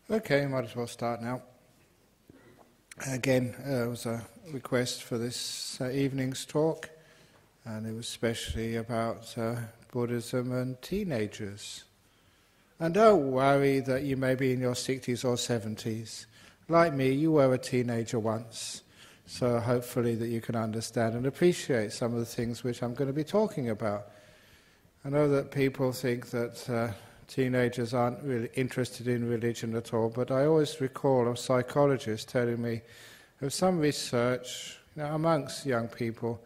Okay, might as well start now. Again, it was a request for this evening's talk, and it was especially about Buddhism and teenagers. And don't worry that you may be in your 60s or 70s. Like me, you were a teenager once, so hopefully that you can understand and appreciate some of the things which I'm going to be talking about. I know that people think that teenagers aren't really interested in religion at all, but I always recall a psychologist telling me of some research amongst young people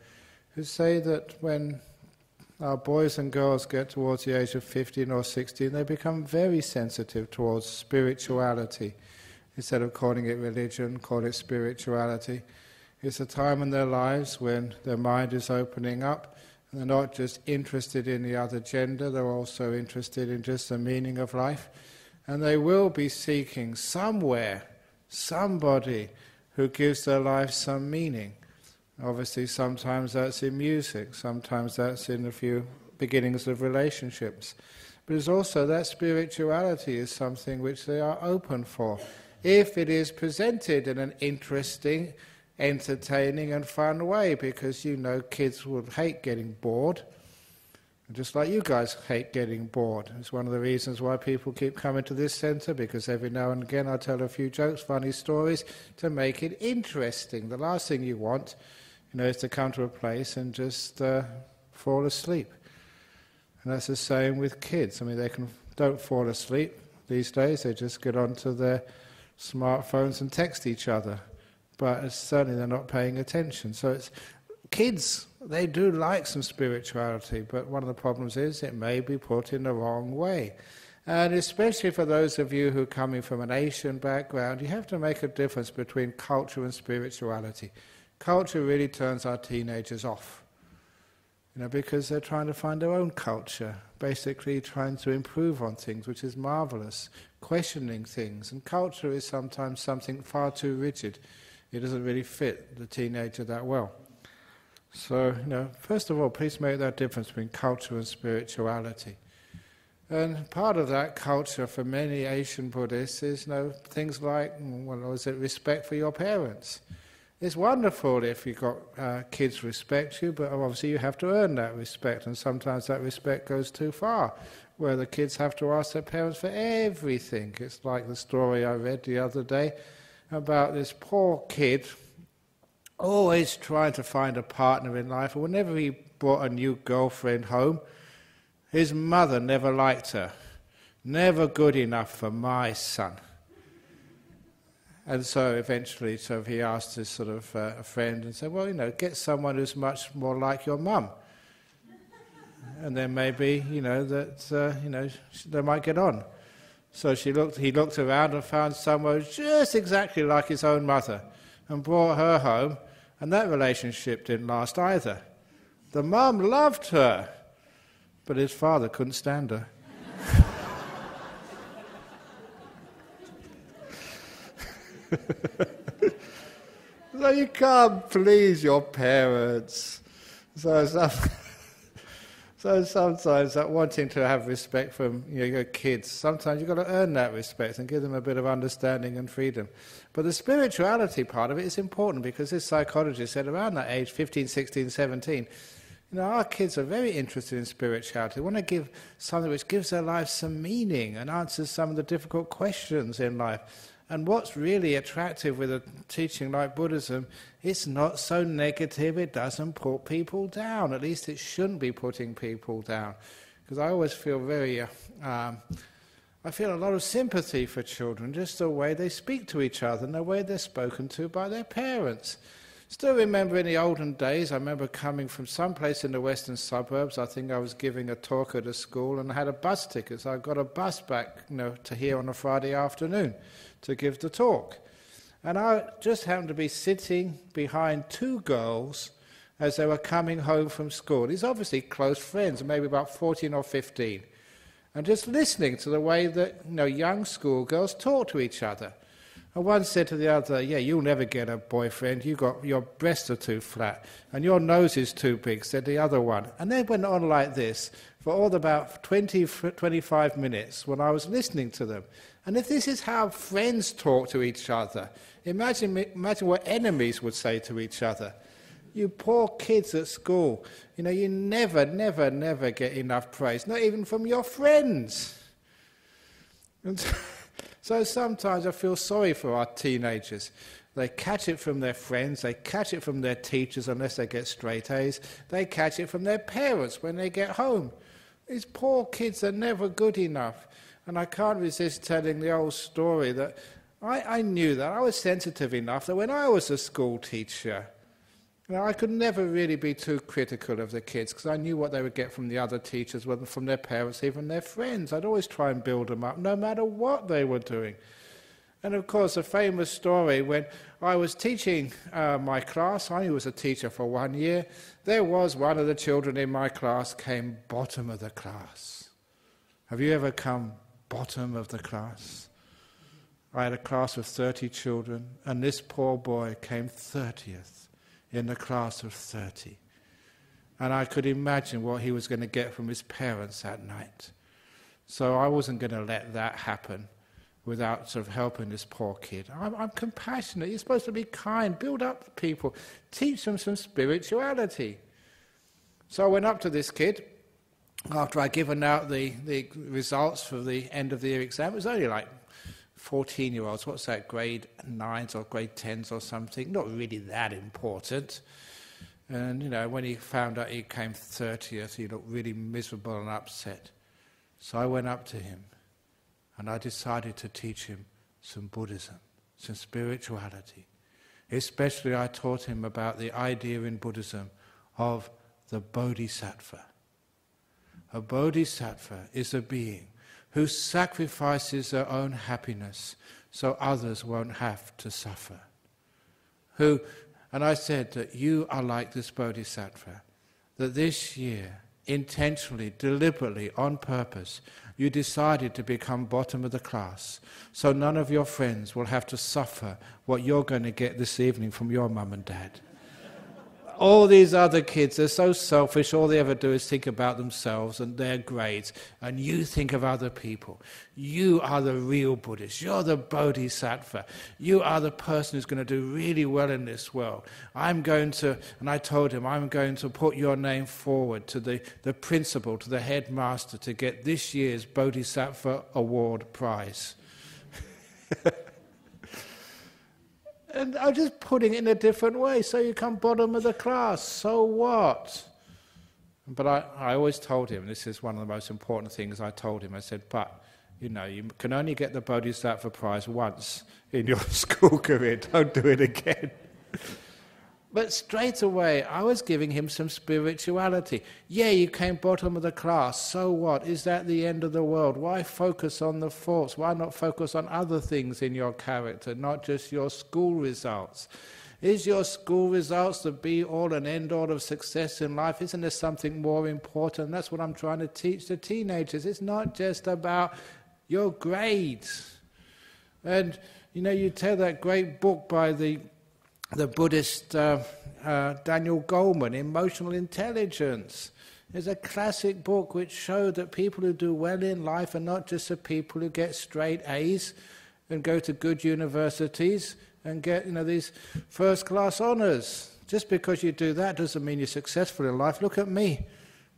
who say that when our boys and girls get towards the age of 15 or 16, they become very sensitive towards spirituality. Instead of calling it religion, call it spirituality. It's a time in their lives when their mind is opening up. They're not just interested in the other gender, they're also interested in just the meaning of life. And they will be seeking somewhere, somebody who gives their life some meaning. Obviously, sometimes that's in music, sometimes that's in a few beginnings of relationships. But it's also that spirituality is something which they are open for, if it is presented in an interesting, entertaining and fun way, because you know kids would hate getting bored, just like you guys hate getting bored. It's one of the reasons why people keep coming to this centre, because every now and again I tell a few jokes, funny stories, to make it interesting. The last thing you want, is to come to a place and just fall asleep. And that's the same with kids. I mean, they don't fall asleep these days, they just get onto their smartphones and text each other. But certainly they're not paying attention. So it's kids, they do like some spirituality, but one of the problems is it may be put in the wrong way. And especially for those of you who are coming from an Asian background, you have to make a difference between culture and spirituality. Culture really turns our teenagers off, because they're trying to find their own culture, basically trying to improve on things, which is marvelous, questioning things. And culture is sometimes something far too rigid. It doesn't really fit the teenager that well. So, first of all, please make that difference between culture and spirituality. And part of that culture for many Asian Buddhists is, things like, respect for your parents. It's wonderful if you've got kids respect you, but obviously you have to earn that respect, and sometimes that respect goes too far, where the kids have to ask their parents for everything. It's like the story I read the other day about this poor kid always trying to find a partner in life, and whenever he brought a new girlfriend home, his mother never liked her. Never good enough for my son. And so eventually he asked his sort of a friend and said, get someone who's much more like your mum. And then maybe, they might get on. So he looked around and found someone just exactly like his own mother and brought her home, and that relationship didn't last either. The mum loved her, but his father couldn't stand her. So you can't please your parents. So sometimes that wanting to have respect from your kids, sometimes you've got to earn that respect and give them a bit of understanding and freedom. But the spirituality part of it is important, because this psychologist said around that age, 15, 16, 17, our kids are very interested in spirituality. They want to give something which gives their life some meaning and answers some of the difficult questions in life. And what's really attractive with a teaching like Buddhism, it's not so negative, it doesn't put people down. At least it shouldn't be putting people down. Because I always feel I feel a lot of sympathy for children, just the way they speak to each other and the way they're spoken to by their parents. Still remember in the olden days, I remember coming from someplace in the western suburbs. I think I was giving a talk at a school and I had a bus ticket, so I got a bus back to here on a Friday afternoon to give the talk. And I just happened to be sitting behind two girls as they were coming home from school. These obviously close friends, maybe about 14 or 15. And just listening to the way that young schoolgirls talk to each other. And one said to the other, yeah, you'll never get a boyfriend, your breasts are too flat, and your nose is too big, said the other one. And they went on like this for all about 25 minutes when I was listening to them. And if this is how friends talk to each other, imagine what enemies would say to each other. You poor kids at school, you never, never, never get enough praise, not even from your friends. And so sometimes I feel sorry for our teenagers. They catch it from their friends, they catch it from their teachers unless they get straight A's, they catch it from their parents when they get home. These poor kids are never good enough. And I can't resist telling the old story that I knew that. I was sensitive enough that when I was a school teacher, I could never really be too critical of the kids because I knew what they would get from the other teachers, whether from their parents, even their friends. I'd always try and build them up, no matter what they were doing. And of course, a famous story, when I was teaching my class, I was a teacher for 1 year, there was one of the children in my class came bottom of the class. Have you ever come bottom of the class? I had a class of 30 children, and this poor boy came 30th in the class of 30. And I could imagine what he was going to get from his parents that night. So I wasn't going to let that happen without sort of helping this poor kid. I'm compassionate. You're supposed to be kind, build up people, teach them some spirituality. So I went up to this kid after I'd given out the results for the end of the year exam. It was only like 14-year-olds, what's that, grade 9s or grade 10s or something, not really that important. And, when he found out he came 30th, he looked really miserable and upset. So I went up to him and I decided to teach him some Buddhism, some spirituality. Especially I taught him about the idea in Buddhism of the Bodhisattva. A Bodhisattva is a being who sacrifices their own happiness so others won't have to suffer. And I said that you are like this Bodhisattva, that this year, intentionally, deliberately, on purpose, you decided to become bottom of the class, so none of your friends will have to suffer what you're going to get this evening from your mum and dad. All these other kids are so selfish, all they ever do is think about themselves and their grades, and you think of other people. You are the real Buddhist, you're the Bodhisattva, you are the person who's going to do really well in this world. And I told him, I'm going to put your name forward to the principal, to the headmaster, to get this year's Bodhisattva Award prize. And I'm just putting it in a different way. So you come bottom of the class, so what? But I always told him, this is one of the most important things I told him, I said, but, you can only get the Bodhisattva prize once in your school career, don't do it again. But straight away, I was giving him some spirituality. Yeah, you came bottom of the class, so what? Is that the end of the world? Why focus on the faults? Why not focus on other things in your character, not just your school results? Is your school results the be-all and end-all of success in life? Isn't there something more important? That's what I'm trying to teach the teenagers. It's not just about your grades. And, you tell that great book by the Buddhist Daniel Goleman, Emotional Intelligence. It's a classic book which showed that people who do well in life are not just the people who get straight A's and go to good universities and get these first-class honours. Just because you do that doesn't mean you're successful in life. Look at me.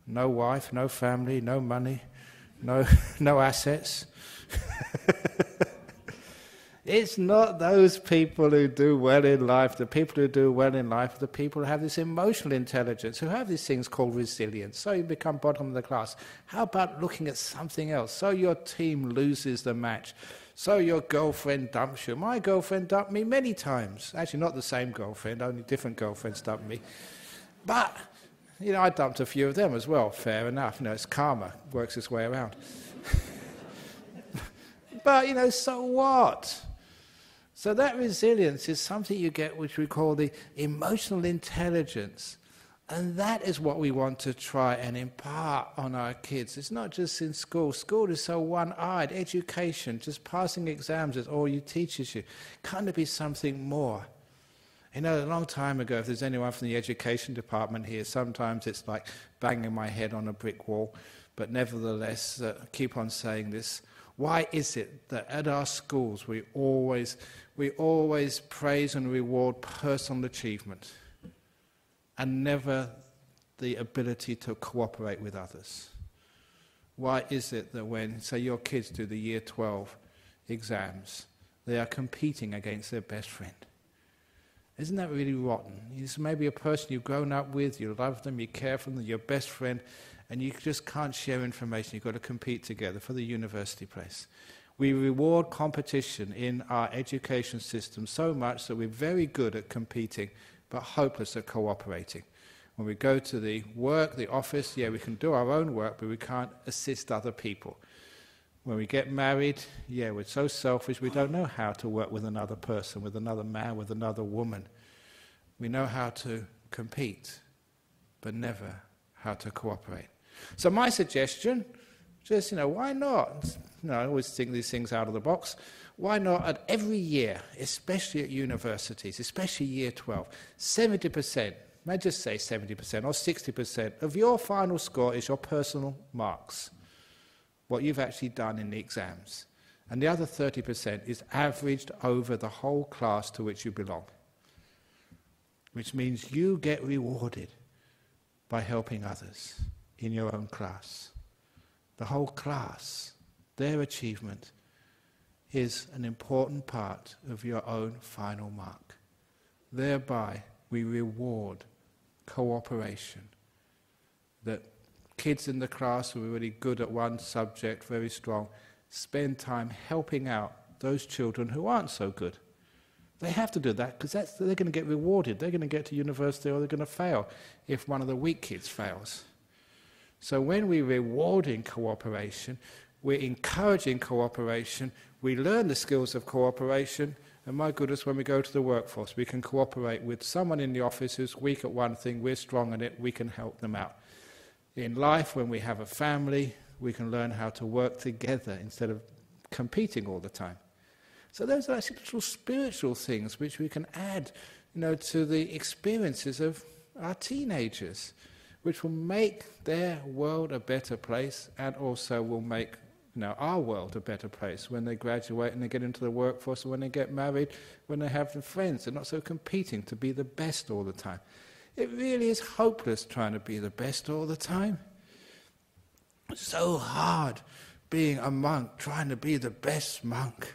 No wife, no family, no money, no assets. It's not those people who do well in life. The people who do well in life are the people who have this emotional intelligence, who have these things called resilience. So you become bottom of the class. How about looking at something else? So your team loses the match. So your girlfriend dumps you. My girlfriend dumped me many times. Actually, not the same girlfriend, only different girlfriends dumped me. But, I dumped a few of them as well. Fair enough. It's karma. Works its way around. But, so what? So that resilience is something you get which we call the emotional intelligence And that is what we want to try and impart on our kids. It's not just in school. School is so one-eyed. Education, just passing exams is all you teaches you. Can't there be something more? You know, a long time ago, if there's anyone from the education department here, sometimes it's like banging my head on a brick wall, but nevertheless, keep on saying this. Why is it that at our schools we always praise and reward personal achievement and never the ability to cooperate with others? Why is it that when, say, your kids do the year 12 exams, they are competing against their best friend? Isn't that really rotten? It's maybe a person you've grown up with, you love them, you care for them, your best friend, and you just can't share information. You've got to compete together for the university place. We reward competition in our education system so much that we're very good at competing, but hopeless at cooperating. When we go to the work, the office, yeah, we can do our own work, but we can't assist other people. When we get married, yeah, we're so selfish, we don't know how to work with another person, with another man, with another woman. We know how to compete, but never how to cooperate. So my suggestion, just, why not? I always think these things out of the box. Why not at every year, especially at universities, especially year 12, 70%, may I just say 70% or 60% of your final score is your personal marks, what you've actually done in the exams. And the other 30% is averaged over the whole class to which you belong, which means you get rewarded by helping others in your own class. The whole class, their achievement, is an important part of your own final mark. Thereby, we reward cooperation. That kids in the class who are really good at one subject, very strong, spend time helping out those children who aren't so good. They have to do that because they're going to get rewarded. They're going to get to university or they're going to fail if one of the weak kids fails. So when we're rewarding cooperation, we're encouraging cooperation, we learn the skills of cooperation, and my goodness, when we go to the workforce, we can cooperate with someone in the office who's weak at one thing, we're strong in it, we can help them out. In life, when we have a family, we can learn how to work together instead of competing all the time. So those are actually little spiritual things which we can add, to the experiences of our teenagers, which will make their world a better place and also will make our world a better place when they graduate and they get into the workforce, and when they get married, when they have friends. They're not so competing to be the best all the time. It really is hopeless trying to be the best all the time. It's so hard being a monk, trying to be the best monk.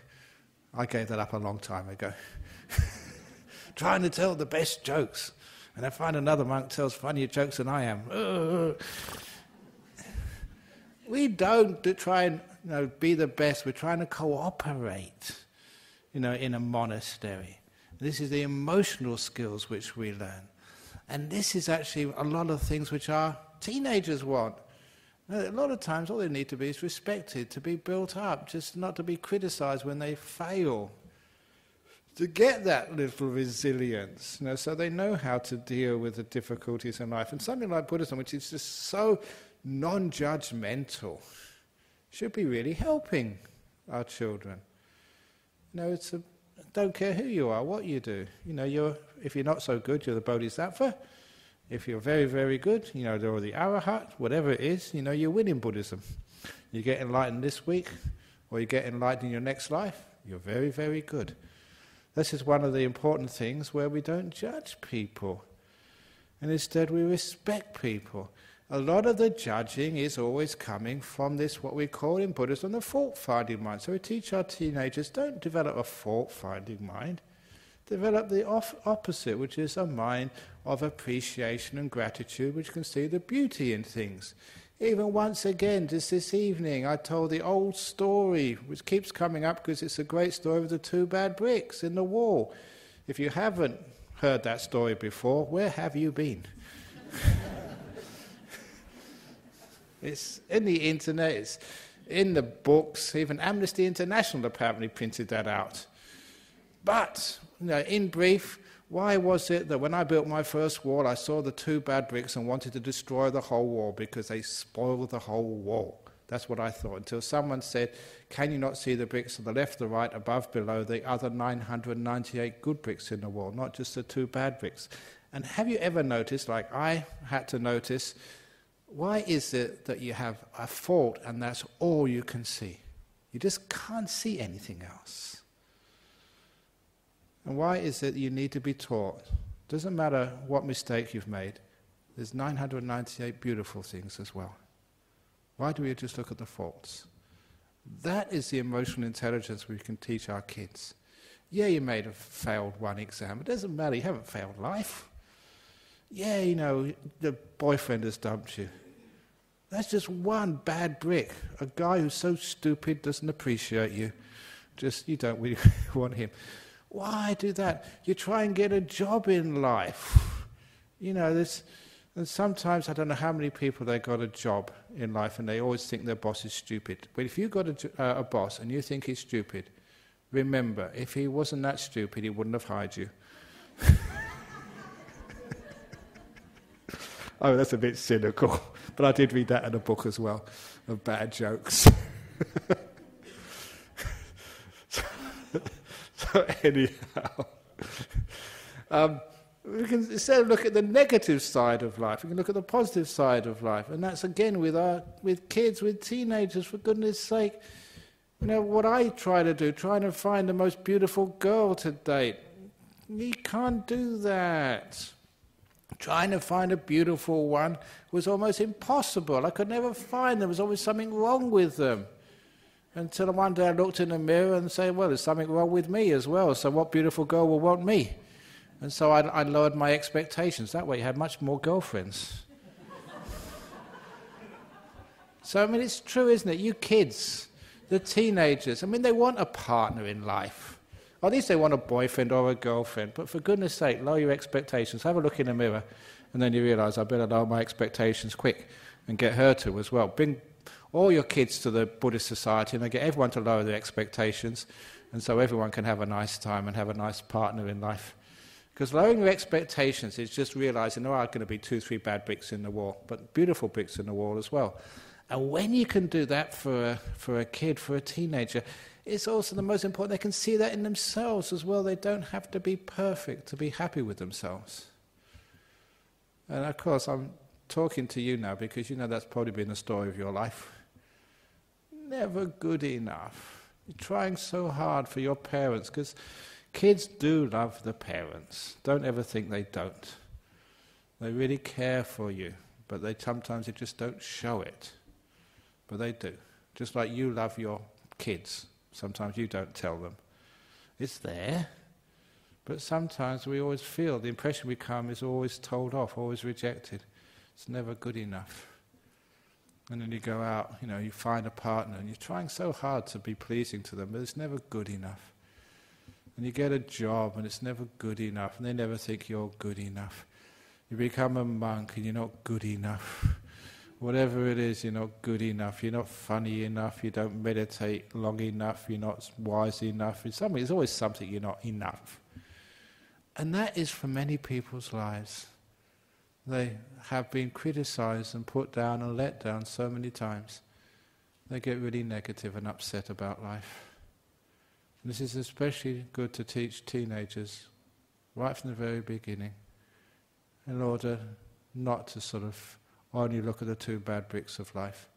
I gave that up a long time ago. Trying to tell the best jokes. And I find another monk tells funnier jokes than I am. We don't try and be the best. We're trying to cooperate, in a monastery. This is the emotional skills which we learn. And this is actually a lot of things which our teenagers want. A lot of times all they need to be is respected, to be built up, just not to be criticized when they fail. To get that little resilience, so they know how to deal with the difficulties in life. And something like Buddhism, which is just so non-judgmental, should be really helping our children. Don't care who you are, what you do. If you're not so good, you're the Bodhisattva. If you're very, very good, or the Arahat, whatever it is, you win in Buddhism. You get enlightened this week, or you get enlightened in your next life, you're very, very good. This is one of the important things where we don't judge people, and instead we respect people. A lot of the judging is always coming from this, what we call in Buddhism, the fault-finding mind. So we teach our teenagers, don't develop a fault-finding mind. Develop the opposite, which is a mind of appreciation and gratitude, which can see the beauty in things. Even once again, just this evening, I told the old story, which keeps coming up because it's a great story of the two bad bricks in the wall. If you haven't heard that story before, where have you been? It's in the internet, it's in the books, even Amnesty International apparently printed that out. But, in brief, Why was it that when I built my first wall, I saw the 2 bad bricks and wanted to destroy the whole wall because they spoiled the whole wall? That's what I thought, until someone said, can you not see the bricks to the left, the right, above, below, the other 998 good bricks in the wall, not just the 2 bad bricks? And have you ever noticed, like I had to notice, why is it that you have a fault and that's all you can see? You just can't see anything else. And why is it you need to be taught? Doesn't matter what mistake you've made, there's 998 beautiful things as well. Why do we just look at the faults? That is the emotional intelligence we can teach our kids. Yeah, you may have failed one exam. It doesn't matter, you haven't failed life. Yeah, you know, the boyfriend has dumped you. That's just one bad brick. A guy who's so stupid doesn't appreciate you. You don't really want him. Why do that? You try and get a job in life. You know, and sometimes I don't know how many people they got a job in life and they always think their boss is stupid. But if you've got a boss and you think he's stupid, remember, if he wasn't that stupid, he wouldn't have hired you. Oh, that's a bit cynical. But I did read that in a book as well, of bad jokes. So anyhow, we can, instead of look at the negative side of life, we can look at the positive side of life. And that's again with kids, with teenagers, for goodness sake. You know, what I try to do, trying to find the most beautiful girl to date. You can't do that. Trying to find a beautiful one was almost impossible. I could never find them. There was always something wrong with them. Until one day I looked in the mirror and said, well, there's something wrong with me as well, so what beautiful girl will want me? And so I lowered my expectations. That way you had much more girlfriends. So, I mean, it's true, isn't it? You kids, the teenagers, I mean, they want a partner in life. Or at least they want a boyfriend or a girlfriend. But for goodness sake, lower your expectations. Have a look in the mirror, and then you realise I better lower my expectations quick and get her to as well. Bring all your kids to the Buddhist society and they get everyone to lower their expectations, and so everyone can have a nice time and have a nice partner in life. Because lowering your expectations is just realising there are going to be 2, 3 bad bricks in the wall, but beautiful bricks in the wall as well. And when you can do that for a kid, for a teenager, it's also the most important. They can see that in themselves as well. They don't have to be perfect to be happy with themselves. And of course, I'm talking to you now because you know that's probably been the story of your life. Never good enough. You're trying so hard for your parents, because kids do love the parents. Don't ever think they don't. They really care for you, but sometimes they just don't show it. But they do. Just like you love your kids. Sometimes you don't tell them. It's there. But sometimes we always feel the impression we come is always told off, always rejected. It's never good enough. And then you go out, you know, you find a partner and you're trying so hard to be pleasing to them, but it's never good enough. And you get a job and it's never good enough, and they never think you're good enough. You become a monk and you're not good enough. Whatever it is, you're not good enough. You're not funny enough. You don't meditate long enough. You're not wise enough. There's always something you're not enough. And that is for many people's lives. They have been criticized and put down and let down so many times. They get really negative and upset about life. And this is especially good to teach teenagers right from the very beginning, in order not to sort of only look at the 2 bad bricks of life,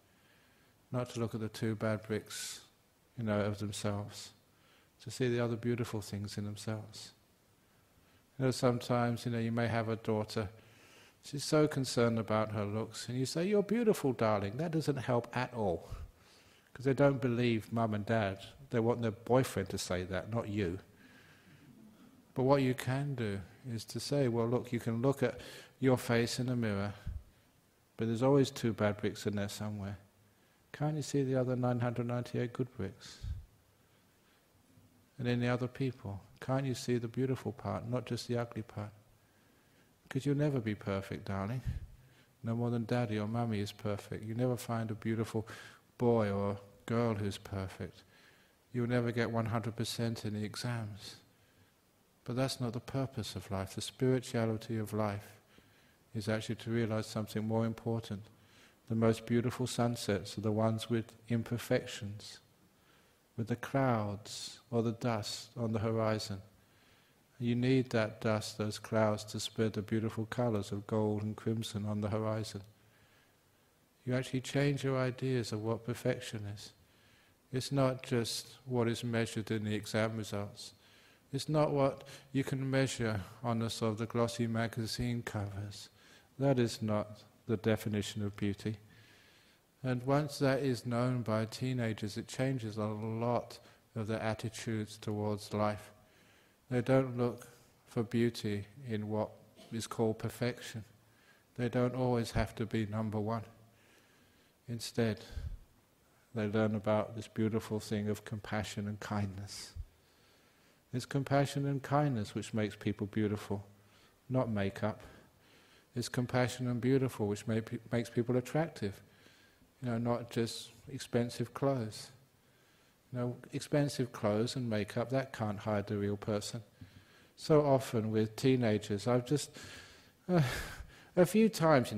not to look at the 2 bad bricks, you know, of themselves, to see the other beautiful things in themselves. You know, sometimes, you know, you may have a daughter. She's so concerned about her looks, and you say, "You're beautiful, darling." That doesn't help at all, because they don't believe mum and dad. They want their boyfriend to say that, not you. But what you can do is to say, well, look, you can look at your face in the mirror, but there's always 2 bad bricks in there somewhere. Can't you see the other 998 good bricks? And in the other people, can't you see the beautiful part, not just the ugly part? Because you'll never be perfect, darling. No more than daddy or mummy is perfect. You never find a beautiful boy or girl who's perfect. You'll never get 100% in the exams. But that's not the purpose of life. The spirituality of life is actually to realize something more important. The most beautiful sunsets are the ones with imperfections, with the clouds or the dust on the horizon. You need that dust, those clouds, to spread the beautiful colors of gold and crimson on the horizon. You actually change your ideas of what perfection is. It's not just what is measured in the exam results. It's not what you can measure on the sort of the glossy magazine covers. That is not the definition of beauty. And once that is known by teenagers, it changes a lot of their attitudes towards life. They don't look for beauty in what is called perfection. They don't always have to be number one. Instead, they learn about this beautiful thing of compassion and kindness. It's compassion and kindness which makes people beautiful, not makeup. It's compassion and beautiful which makes people attractive. Not just expensive clothes. Expensive clothes and makeup, that can't hide the real person. So often with teenagers, I've just... a few times,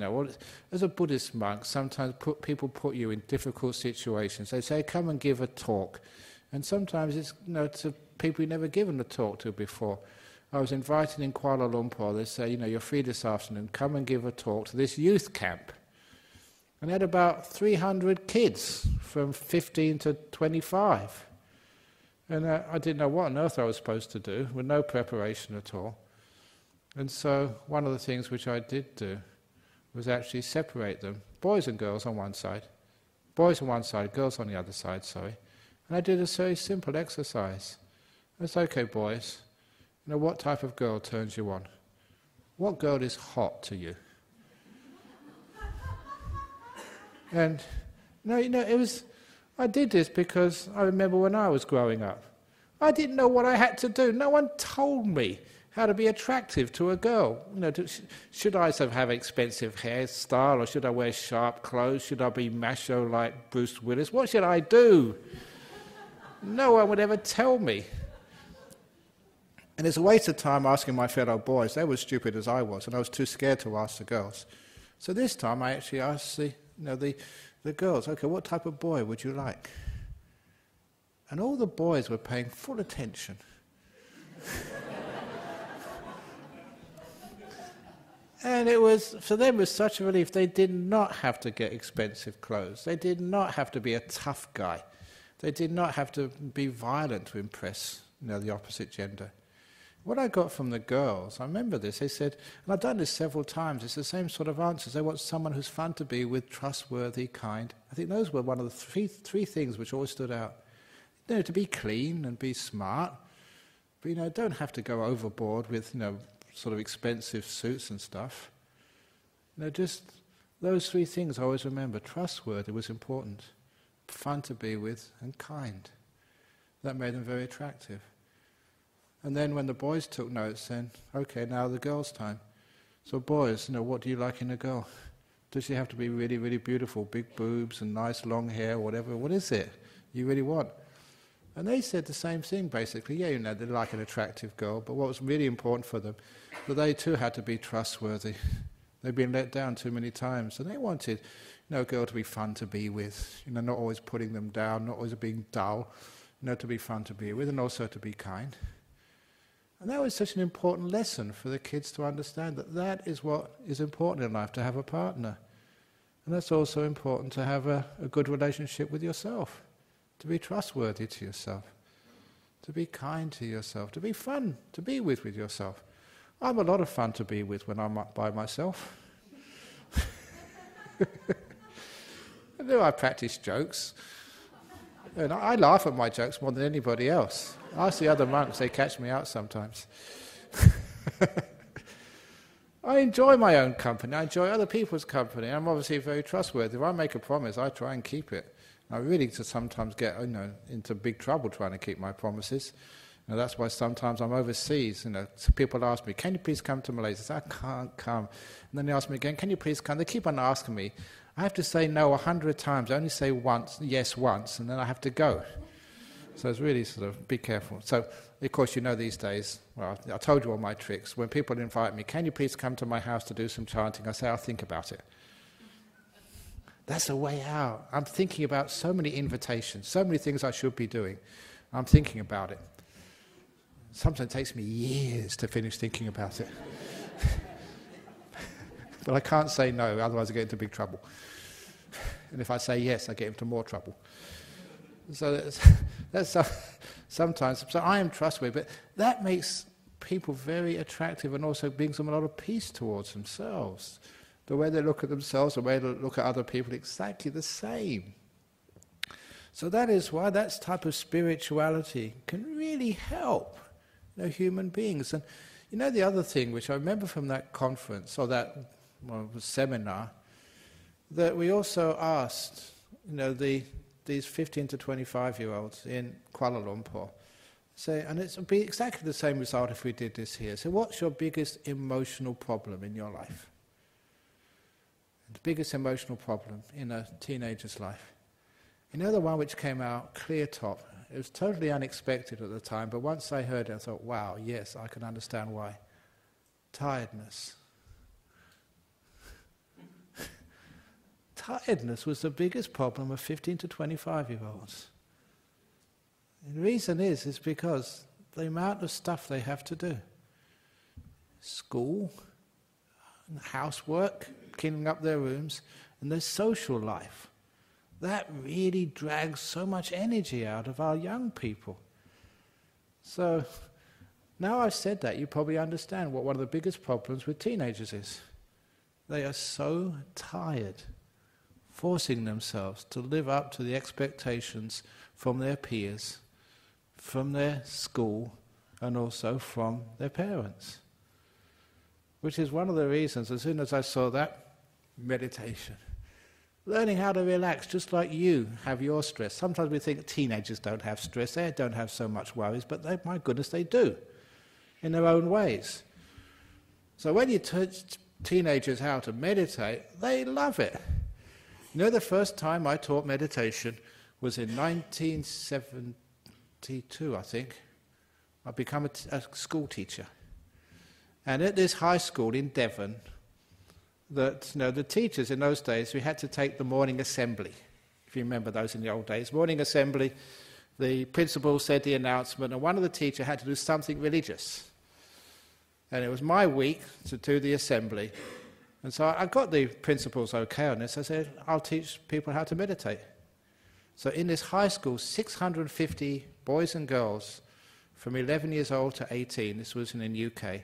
as a Buddhist monk, sometimes people put you in difficult situations. They say, come and give a talk. And sometimes it's to people you've never given a talk to before. I was invited in Kuala Lumpur. They say, you're free this afternoon, come and give a talk to this youth camp. And they had about 300 kids from 15 to 25. And I didn't know what on earth I was supposed to do, with no preparation at all. And so one of the things which I did do was actually separate them, boys and girls on one side, boys on one side, girls on the other side, sorry. And I did a very simple exercise. I said, okay boys, what type of girl turns you on? What girl is hot to you? And I did this because I remember when I was growing up, I didn't know what I had to do. No one told me how to be attractive to a girl. Should I have expensive hairstyle, or should I wear sharp clothes? Should I be macho like Bruce Willis? What should I do? No one would ever tell me. And it's a waste of time asking my fellow boys. They were as stupid as I was, and I was too scared to ask the girls. So this time I actually asked the girls, okay, what type of boy would you like? And all the boys were paying full attention. And it was, for them, it was such a relief. They did not have to get expensive clothes. They did not have to be a tough guy. They did not have to be violent to impress, the opposite gender. What I got from the girls, I remember this, they said, and I've done this several times, it's the same sort of answers. They want someone who's fun to be with, trustworthy, kind. I think those were one of the three things which always stood out. To be clean and be smart, but don't have to go overboard with, sort of expensive suits and stuff. Just those three things I always remember. Trustworthy was important, fun to be with, and kind. That made them very attractive. And then when the boys took notes, then, okay, now the girls' time. So boys, what do you like in a girl? Does she have to be really, really beautiful, big boobs and nice long hair, whatever? What is it you really want? And they said the same thing, basically. Yeah, they like an attractive girl, but what was really important for them, that they too had to be trustworthy. They'd been let down too many times, and they wanted, a girl to be fun to be with, not always putting them down, not always being dull, to be fun to be with, and also to be kind. And that was such an important lesson for the kids to understand, that is what is important in life, to have a partner. And that's also important to have a good relationship with yourself. To be trustworthy to yourself, to be kind to yourself, to be fun to be with yourself. I'm a lot of fun to be with when I'm by myself. I practice jokes, and I laugh at my jokes more than anybody else. Ask the other monks, they catch me out sometimes. I enjoy my own company, I enjoy other people's company. I'm obviously very trustworthy. If I make a promise, I try and keep it. I really sometimes get into big trouble trying to keep my promises. That's why sometimes I'm overseas. So people ask me, can you please come to Malaysia? I say, I can't come. And then they ask me again, can you please come? They keep on asking me. I have to say no 100 times. I only say yes once, and then I have to go. So it's really sort of, be careful. So, of course, you know these days, well, I told you all my tricks. When people invite me, can you please come to my house to do some chanting? I say, I'll think about it. That's a way out. I'm thinking about so many invitations, so many things I should be doing. I'm thinking about it. Sometimes it takes me years to finish thinking about it. But I can't say no, otherwise I get into big trouble. And if I say yes, I get into more trouble. So that's sometimes, so I am trustworthy, but that makes people very attractive and also brings them a lot of peace towards themselves. The way they look at themselves, the way they look at other people, exactly the same. So that is why that type of spirituality can really help human beings. And the other thing, which I remember from that conference, or that seminar, that we also asked, these 15 to 25-year-olds in Kuala Lumpur, and it would be exactly the same result if we did this here. So what's your biggest emotional problem in your life? The biggest emotional problem in a teenager's life. The one which came out clear top. It was totally unexpected at the time, but once I heard it, I thought, wow, yes, I can understand why. Tiredness. Tiredness was the biggest problem of 15 to 25-year-olds. And the reason is because the amount of stuff they have to do. School, housework, cleaning up their rooms, and their social life. That really drags so much energy out of our young people. So, now I've said that, you probably understand what one of the biggest problems with teenagers is. They are so tired, forcing themselves to live up to the expectations from their peers, from their school, and also from their parents. Which is one of the reasons, as soon as I saw that, meditation. Learning how to relax, just like you have your stress. Sometimes we think teenagers don't have stress, they don't have so much worries, but my goodness, they do, in their own ways. So when you teach teenagers how to meditate, they love it. The first time I taught meditation was in 1972, I think. I'd become a school teacher. And at this high school in Devon, the teachers in those days, we had to take the morning assembly. If you remember those in the old days. Morning assembly, the principal said the announcement, and one of the teachers had to do something religious. And it was my week to do the assembly. And so I got the principals okay on this. I said, I'll teach people how to meditate. So in this high school, 650 boys and girls from 11 years old to 18, this was in the UK,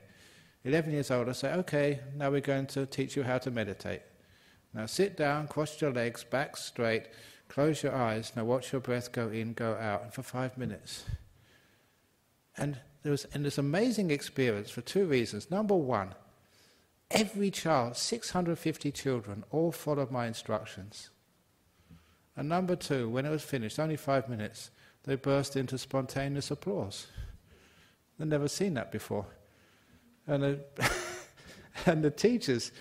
11 years old, I say, okay, now we're going to teach you how to meditate. Now sit down, cross your legs, back straight, close your eyes, now watch your breath go in, go out, and for 5 minutes. And there was this amazing experience for two reasons. Number one, every child, 650 children, all followed my instructions. And number two, when it was finished, only 5 minutes, they burst into spontaneous applause. They'd never seen that before. And the teachers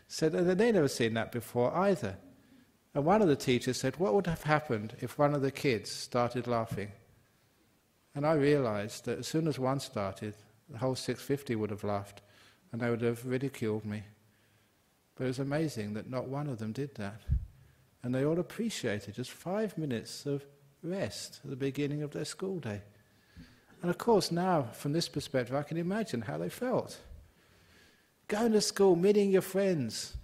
said that they'd never seen that before either. And one of the teachers said, what would have happened if one of the kids started laughing? And I realized that as soon as one started, the whole 650 would have laughed, and they would have ridiculed me. But it was amazing that not one of them did that. And they all appreciated just 5 minutes of rest at the beginning of their school day. And of course now, from this perspective, I can imagine how they felt. Going to school, meeting your friends,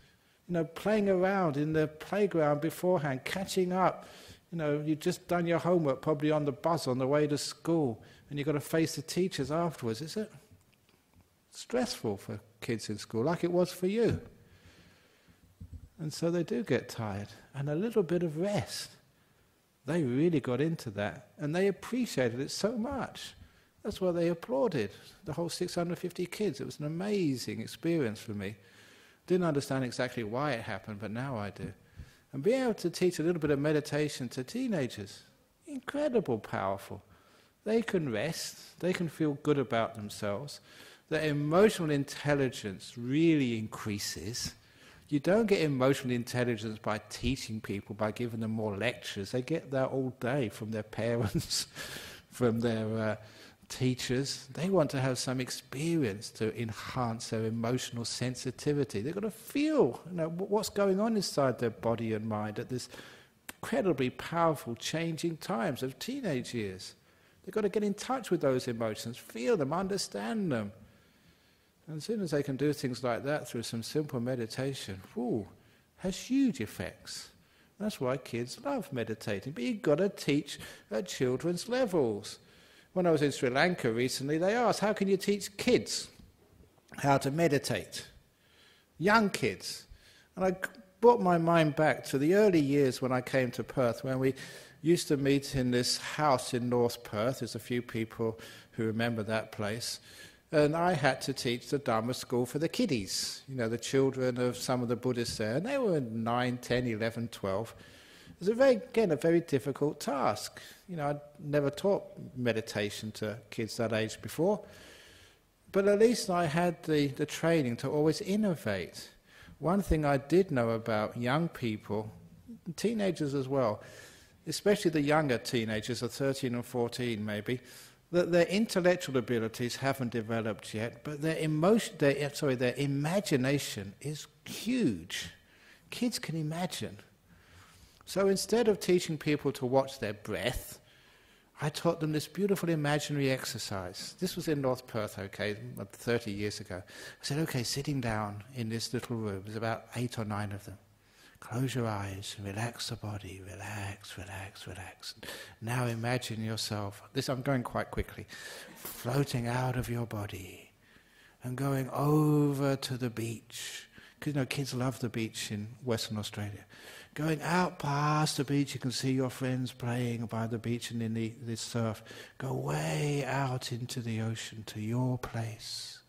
playing around in the playground beforehand, catching up. You've just done your homework probably on the bus on the way to school, and you've got to face the teachers afterwards. Is it stressful for kids in school, like it was for you? And so they do get tired. And a little bit of rest, they really got into that, and they appreciated it so much. That's why they applauded, the whole 650 kids. It was an amazing experience for me. Didn't understand exactly why it happened, but now I do. And being able to teach a little bit of meditation to teenagers, incredible powerful. They can rest, they can feel good about themselves. Their emotional intelligence really increases. You don't get emotional intelligence by teaching people, by giving them more lectures. They get that all day from their parents, from their teachers. They want to have some experience to enhance their emotional sensitivity. They've got to feel, what's going on inside their body and mind at this incredibly powerful changing times of teenage years. They've got to get in touch with those emotions, feel them, understand them. And as soon as they can do things like that through some simple meditation, has huge effects. That's why kids love meditating. But you've got to teach at children's levels. When I was in Sri Lanka recently, they asked, how can you teach kids how to meditate? Young kids. And I brought my mind back to the early years when I came to Perth, when we used to meet in this house in North Perth. There's a few people who remember that place. And I had to teach the Dharma school for the kiddies, the children of some of the Buddhists there. And they were 9, 10, 11, 12. It was a very difficult task. I'd never taught meditation to kids that age before. But at least I had the training to always innovate. One thing I did know about young people, teenagers as well, especially the younger teenagers of 13 and 14 maybe, that their intellectual abilities haven't developed yet, but their imagination is huge. Kids can imagine. So instead of teaching people to watch their breath, I taught them this beautiful imaginary exercise. This was in North Perth, 30 years ago. I said, sitting down in this little room, there's about 8 or 9 of them. Close your eyes, relax the body, relax, relax, relax. Now imagine yourself, I'm going quite quickly, floating out of your body and going over to the beach. Because kids love the beach in Western Australia. Going out past the beach, you can see your friends playing by the beach and in the surf. Go way out into the ocean to your place,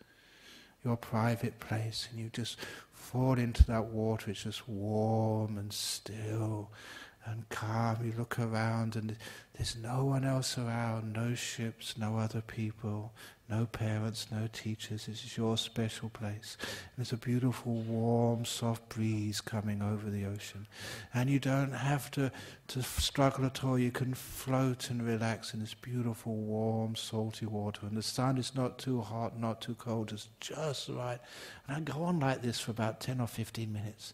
your private place, and you just fall into that water. It's just warm and still and calm. You look around and there's no one else around, no ships, no other people, no parents, no teachers. This is your special place. And there's a beautiful, warm, soft breeze coming over the ocean. And you don't have to struggle at all. You can float and relax in this beautiful, warm, salty water. And the sun is not too hot, not too cold. It's just right. And I go on like this for about 10 or 15 minutes.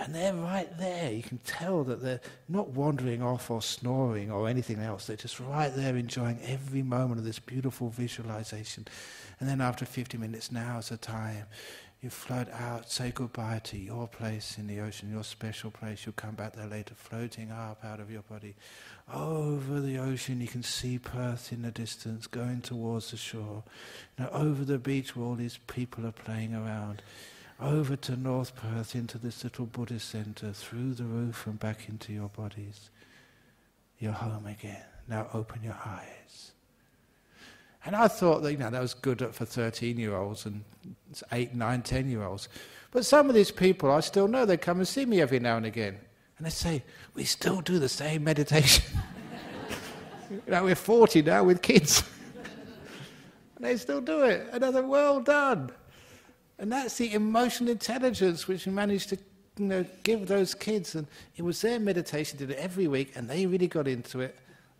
And they're right there. You can tell that they're not wandering off or snoring or anything else. They're just right there enjoying every moment of this beautiful visualization. And then after 50 minutes, now's the time. You float out, say goodbye to your place in the ocean, your special place. You'll come back there later, floating up out of your body. Over the ocean, you can see Perth in the distance, going towards the shore. Over the beach where all these people are playing around. Over to North Perth, into this little Buddhist centre, through the roof and back into your bodies. You're home again. Now open your eyes. And I thought that, that was good for 13-year-olds and 8, 9, 10-year-olds. But some of these people I still know, they come and see me every now and again. And they say, we still do the same meditation. We're 40 now with kids. And they still do it. And I thought, well done. And that's the emotional intelligence which we managed to give those kids. And it was their meditation, did it every week, and they really got into it,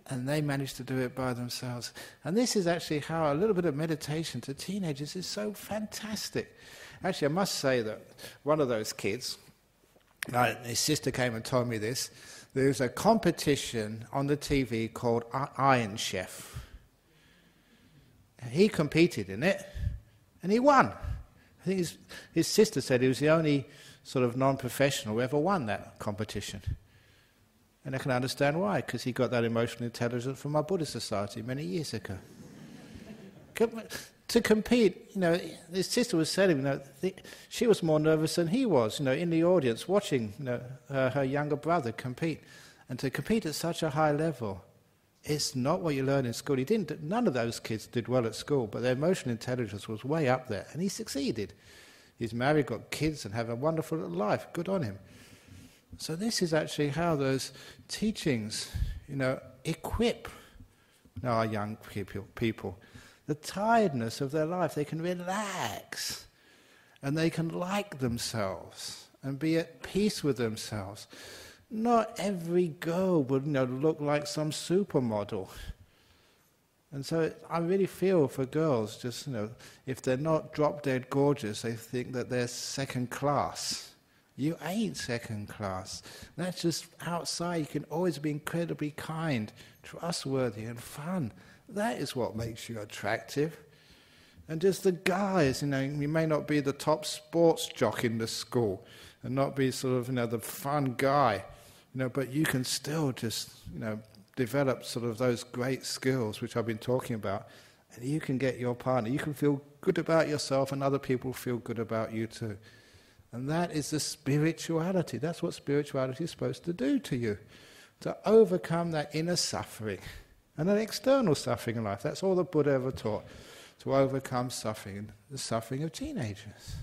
and they managed to do it by themselves. And this is actually how a little bit of meditation to teenagers is so fantastic. Actually, I must say that one of those kids, his sister came and told me this, there was a competition on the TV called Iron Chef. He competed in it, and he won. I think his sister said he was the only sort of non-professional who ever won that competition. And I can understand why, because he got that emotional intelligence from our Buddhist society many years ago. To compete, his sister was telling him, she was more nervous than he was, in the audience watching her younger brother compete. And to compete at such a high level, it's not what you learn in school. None of those kids did well at school, but their emotional intelligence was way up there, and he succeeded. He's married, got kids, and have a wonderful little life. Good on him. So this is actually how those teachings, equip our young people. The tiredness of their life, they can relax, and they can like themselves, and be at peace with themselves. Not every girl would look like some supermodel. And so I really feel for girls, just, if they're not drop-dead gorgeous, they think that they're second class. You ain't second class. That's just outside. You can always be incredibly kind, trustworthy and fun. That is what makes you attractive. And just the guys, you may not be the top sports jock in the school and not be sort of, the fun guy, but you can still just, develop sort of those great skills which I've been talking about, and you can get your partner. You can feel good about yourself and other people feel good about you too. And that is the spirituality. That's what spirituality is supposed to do to you, to overcome that inner suffering and an external suffering in life. That's all the Buddha ever taught, to overcome suffering, the suffering of teenagers.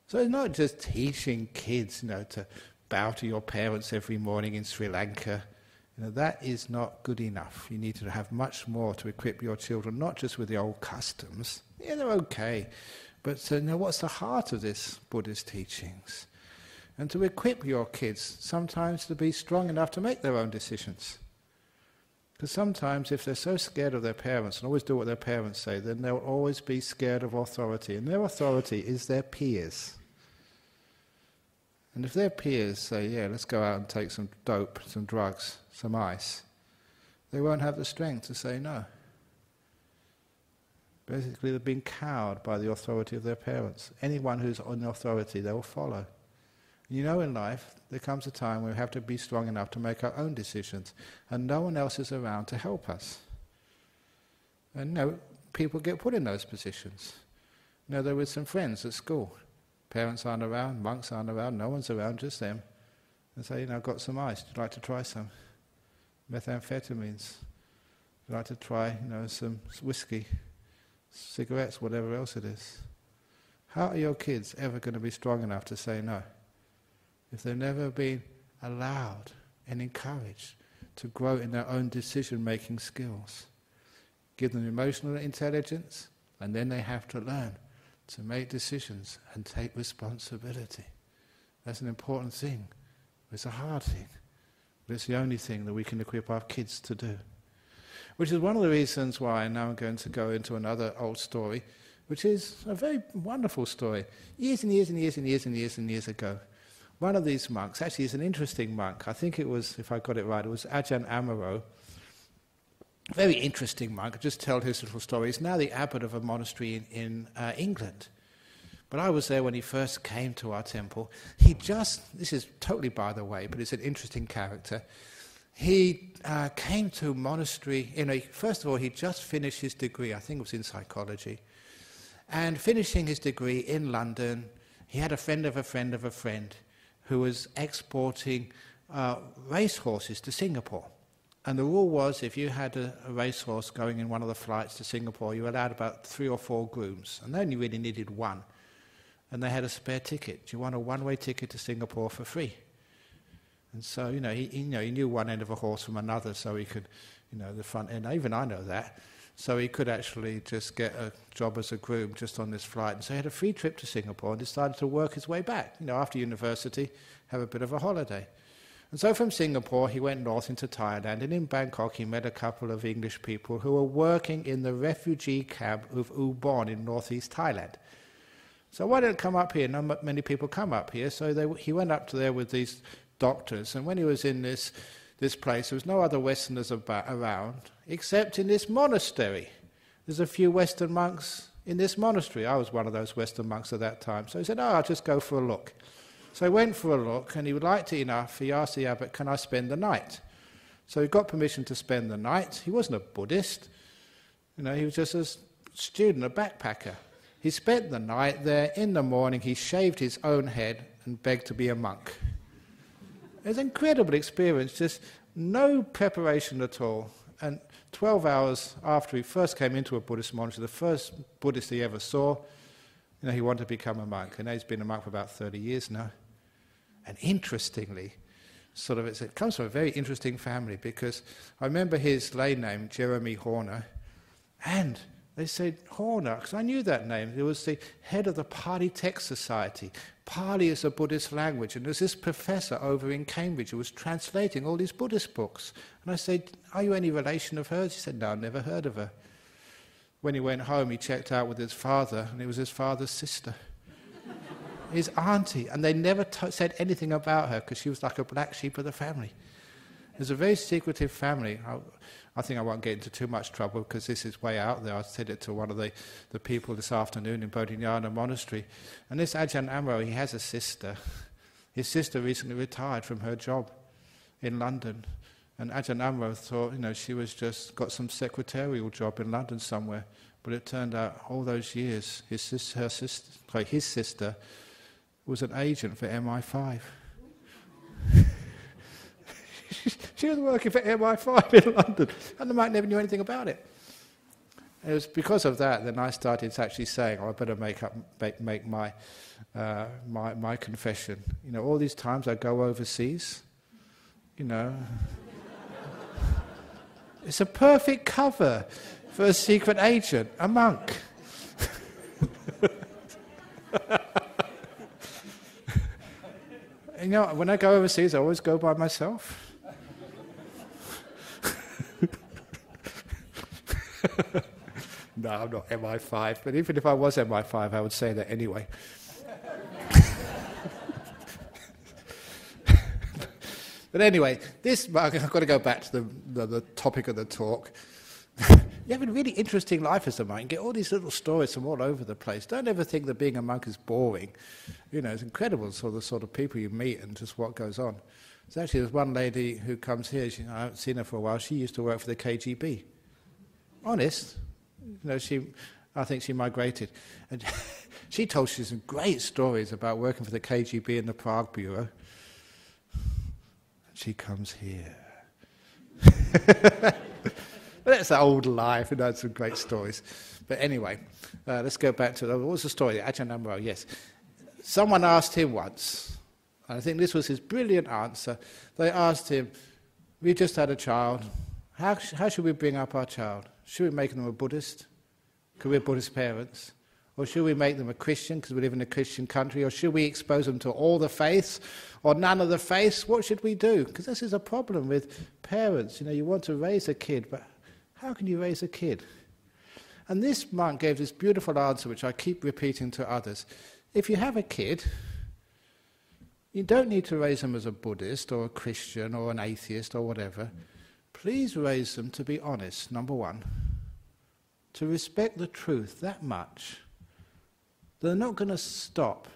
So it's not just teaching kids, to bow to your parents every morning in Sri Lanka. That is not good enough. You need to have much more to equip your children, not just with the old customs. Yeah, they're okay. But what's the heart of this Buddhist teachings? And to equip your kids sometimes to be strong enough to make their own decisions. Because sometimes if they're so scared of their parents and always do what their parents say, then they'll always be scared of authority. And their authority is their peers. And if their peers say, yeah, let's go out and take some dope, some drugs, some ice, they won't have the strength to say no. Basically, they've been cowed by the authority of their parents. Anyone who's on authority, they will follow. In life, there comes a time where we have to be strong enough to make our own decisions, and no one else is around to help us. And people get put in those positions. They're with some friends at school. Parents aren't around, monks aren't around, no one's around, just them. And say, I've got some ice, would you like to try some? Methamphetamines. Would you like to try, some whiskey, cigarettes, whatever else it is? How are your kids ever going to be strong enough to say no? If they've never been allowed and encouraged to grow in their own decision-making skills. Give them emotional intelligence, and then they have to learn to make decisions and take responsibility. That's an important thing. It's a hard thing. But it's the only thing that we can equip our kids to do. Which is one of the reasons why now I'm going to go into another old story, which is a very wonderful story. Years and years and years and years and years and years ago, one of these monks, actually he's an interesting monk, I think it was, if I got it right, it was Ajahn Brahmavamso, very interesting monk. I'll just tell his little story. He's now the abbot of a monastery in England. But I was there when he first came to our temple. This is totally by the way, but it's an interesting character. He came to monastery, first of all, he just finished his degree, I think it was in psychology. And finishing his degree in London, he had a friend of a friend of a friend who was exporting racehorses to Singapore. And the rule was, if you had a racehorse going in one of the flights to Singapore, you were allowed about 3 or 4 grooms, and they only really needed one. And they had a spare ticket. Do you want a one-way ticket to Singapore for free? And so, he knew one end of a horse from another, so he could, the front end. Even I know that. So he could actually just get a job as a groom just on this flight. And so he had a free trip to Singapore and decided to work his way back. After university, have a bit of a holiday. And so from Singapore, he went north into Thailand, and in Bangkok he met a couple of English people who were working in the refugee camp of Ubon in northeast Thailand. So why don't come up here? Not many people come up here. So he went up to there with these doctors, and when he was in this place, there was no other Westerners around, except in this monastery. There's a few Western monks in this monastery. I was one of those Western monks at that time. So he said, I'll just go for a look. So he went for a look, and he liked it enough. He asked the abbot, can I spend the night? So he got permission to spend the night. He wasn't a Buddhist. He was just a student, a backpacker. He spent the night there. In the morning, he shaved his own head and begged to be a monk. It was an incredible experience, just no preparation at all. And 12 hours after he first came into a Buddhist monastery, the first Buddhist he ever saw, he wanted to become a monk. And he's been a monk for about 30 years now. And interestingly, it comes from a very interesting family, because I remember his lay name, Jeremy Horner, and They said, Horner, because I knew that name. He was the head of the Pali Text Society. Pali is a Buddhist language, and there's this professor over in Cambridge who was translating all these Buddhist books. And I said, are you any relation of hers? He said, no, I've never heard of her. When he went home, he checked out with his father, and it was his father's sister. His auntie, and they never said anything about her because she was like a black sheep of the family. It was a very secretive family. I think I won't get into too much trouble because this is way out there. I said it to one of the people this afternoon in Bodhinyana Monastery. And this Ajahn Amro, he has a sister. His sister recently retired from her job in London. And Ajahn Amro thought, she was just got some secretarial job in London somewhere. But it turned out all those years, his sister was an agent for MI5. She was working for MI5 in London, and the monk never knew anything about it. It was because of that then I started actually saying, I better make my my confession. All these times I go overseas, it's a perfect cover for a secret agent, a monk. When I go overseas, I always go by myself. No, I'm not MI5, but even if I was MI5, I would say that anyway. But anyway, I've got to go back to the topic of the talk. You have a really interesting life as a monk. You get all these little stories from all over the place. Don't ever think that being a monk is boring. It's incredible the sort of people you meet and just what goes on. So actually, there's one lady who comes here. I haven't seen her for a while. She used to work for the KGB. Honest. I think she migrated. And she told us some great stories about working for the KGB in the Prague Bureau. She comes here. But that's an old life, and that's some great stories. But anyway, let's go back to what was the story? Ajahn Amro, yes. Someone asked him once, and I think this was his brilliant answer. They asked him, we just had a child. How should we bring up our child? Should we make them a Buddhist? Because we're Buddhist parents. Or should we make them a Christian because we live in a Christian country? Or should we expose them to all the faiths or none of the faiths? What should we do? Because this is a problem with parents. You want to raise a kid, but how can you raise a kid? And this monk gave this beautiful answer, which I keep repeating to others. If you have a kid, you don't need to raise them as a Buddhist or a Christian or an atheist or whatever. Please raise them to be honest, number one. To respect the truth that much. They're not going to stop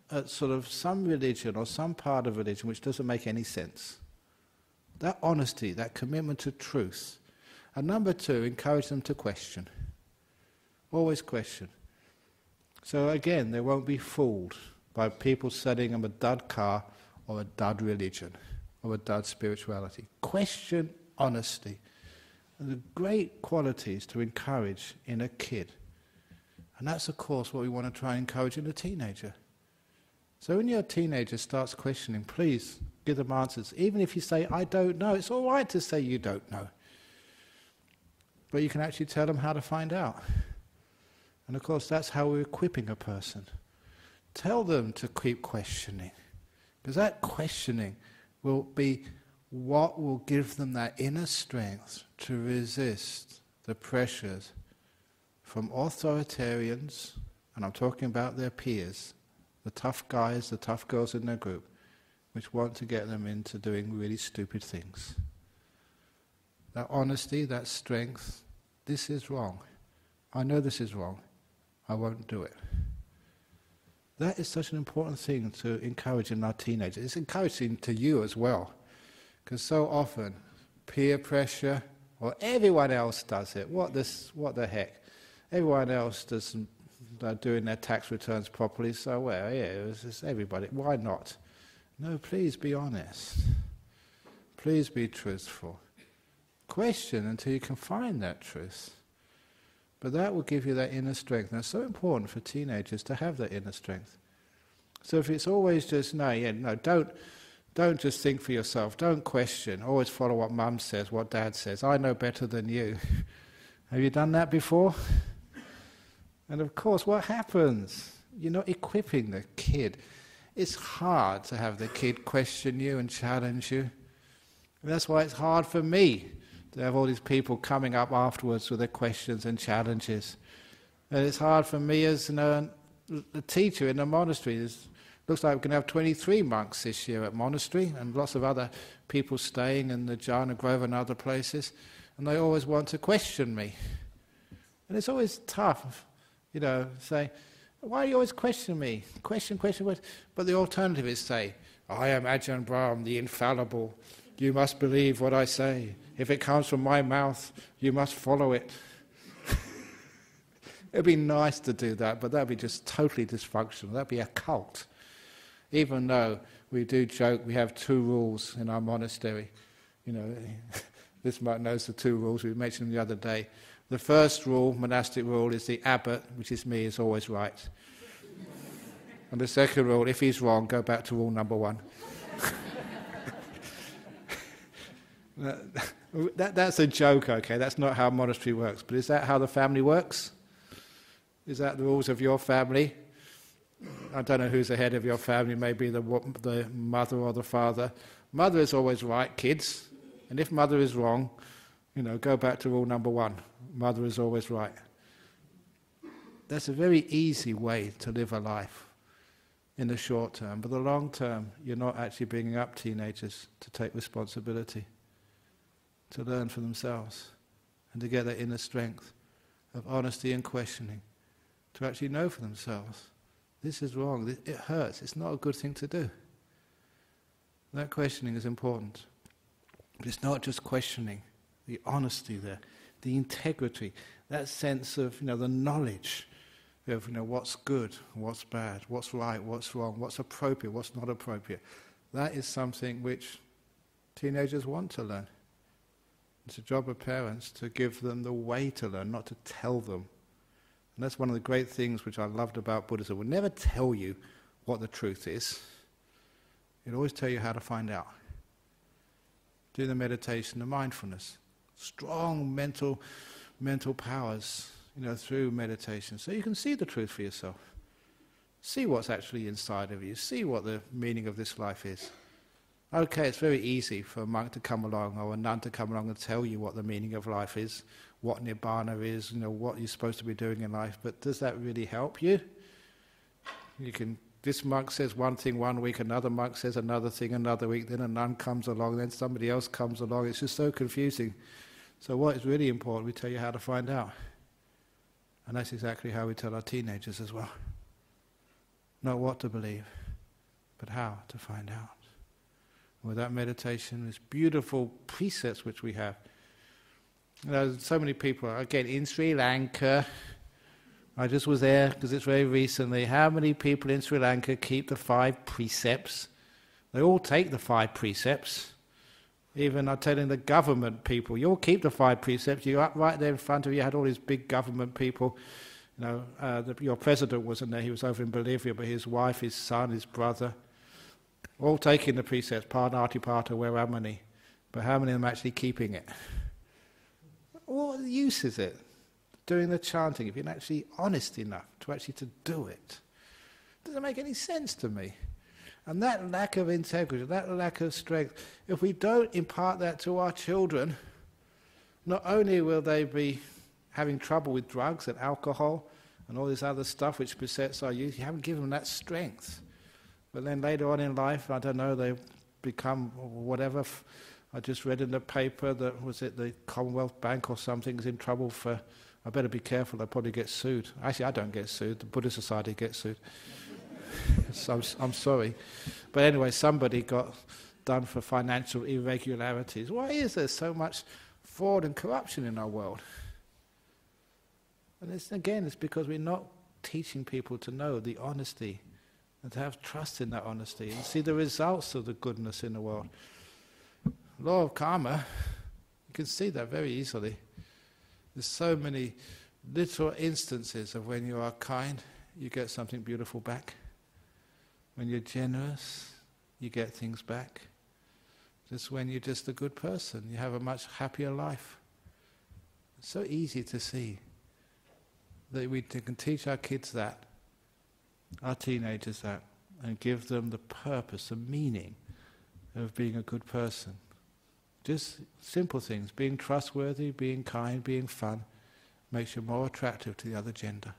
at sort of some religion or some part of religion which doesn't make any sense. That honesty, that commitment to truth. And number two, encourage them to question. Always question. So again, they won't be fooled by people selling them a dud car or a dud religion or a dud spirituality. Question honesty. And the great qualities to encourage in a kid. And that's, of course, what we want to try and encourage in a teenager. So when your teenager starts questioning, please give them answers. Even if you say, I don't know, it's all right to say you don't know. But you can actually tell them how to find out. And of course, that's how we're equipping a person. Tell them to keep questioning. Because that questioning will be what will give them that inner strength to resist the pressures from authoritarians, and I'm talking about their peers, the tough guys, the tough girls in their group, which want to get them into doing really stupid things. That honesty, that strength, this is wrong. I know this is wrong. I won't do it. That is such an important thing to encourage in our teenagers. It's encouraging to you as well. Because so often, peer pressure, or everyone else does it. What the heck? Everyone else doesn't doing their tax returns properly, so well, yeah, it's just everybody. Why not? No, please be honest. Please be truthful. Question until you can find that truth. But that will give you that inner strength. And it's so important for teenagers to have that inner strength. So if it's always just, don't just think for yourself. Don't question. Always follow what mum says, what dad says. I know better than you. Have you done that before? And of course, what happens? You're not equipping the kid. It's hard to have the kid question you and challenge you. And that's why it's hard for me to have all these people coming up afterwards with their questions and challenges. And it's hard for me as a teacher in a monastery. It looks like we're going to have 23 monks this year at monastery, and lots of other people staying in the Jhana Grove and other places, and they always want to question me. And it's always tough, say, why are you always questioning me? Question. But the alternative is say, I am Ajahn Brahm, the infallible. You must believe what I say. If it comes from my mouth, you must follow it. It'd be nice to do that, but that'd be just totally dysfunctional. That'd be a cult. Even though we do joke, we have 2 rules in our monastery. This monk knows the 2 rules, we mentioned them the other day. The first rule, monastic rule, is the abbot, which is me, is always right. And the second rule, if he's wrong, go back to rule number 1. That's a joke, okay? That's not how monastery works. But is that how the family works? Is that the rules of your family? I don't know who's the head of your family, maybe the mother or the father. Mother is always right, kids. And if mother is wrong, go back to rule number 1. Mother is always right. That's a very easy way to live a life in the short term. But the long term, you're not actually bringing up teenagers to take responsibility, to learn for themselves, and to get that inner strength of honesty and questioning, to actually know for themselves, this is wrong, it hurts, it's not a good thing to do. That questioning is important. But it's not just questioning, the honesty there, the integrity, that sense of the knowledge of what's good, what's bad, what's right, what's wrong, what's appropriate, what's not appropriate. That is something which teenagers want to learn. It's a job of parents to give them the way to learn, not to tell them. And that's one of the great things which I loved about Buddhism. It will never tell you what the truth is. It'll always tell you how to find out. Do the meditation, the mindfulness, strong mental powers, through meditation, so you can see the truth for yourself. See what's actually inside of you. See what the meaning of this life is. Okay, it's very easy for a monk to come along or a nun to come along and tell you what the meaning of life is, what nibbana is, what you're supposed to be doing in life, but does that really help you? This monk says one thing one week, another monk says another thing another week, then a nun comes along, then somebody else comes along. It's just so confusing. So what is really important, we tell you how to find out. And that's exactly how we tell our teenagers as well. Not what to believe, but how to find out. With that meditation, these beautiful precepts which we have. So many people, again, in Sri Lanka, I just was there because it's very recently. How many people in Sri Lanka keep the 5 precepts? They all take the 5 precepts. Even I'm telling the government people, you all keep the 5 precepts. You're up right there in front of you. You had all these big government people. Your president wasn't there. He was over in Bolivia, but his wife, his son, his brother, all taking the precepts, Parnatipata Veramani. But how many of them are actually keeping it? What use is it? Doing the chanting, if you're actually honest enough to actually to do it. Doesn't make any sense to me. And that lack of integrity, that lack of strength, if we don't impart that to our children, not only will they be having trouble with drugs and alcohol and all this other stuff which besets our youth, you haven't given them that strength. But then later on in life, I don't know, they become whatever. I just read in the paper that, was it the Commonwealth Bank or something, is in trouble for, I better be careful, they'll probably get sued. Actually, I don't get sued, the Buddhist Society gets sued. So I'm sorry. But anyway, somebody got done for financial irregularities. Why is there so much fraud and corruption in our world? And it's because we're not teaching people to know the honesty and to have trust in that honesty and see the results of the goodness in the world. Law of karma, you can see that very easily. There's so many little instances of when you are kind, you get something beautiful back. When you're generous, you get things back. Just when you're just a good person, you have a much happier life. It's so easy to see. that we can teach our kids that, our teenagers that, and give them the purpose, the meaning of being a good person. Just simple things, being trustworthy, being kind, being fun, makes you more attractive to the other gender.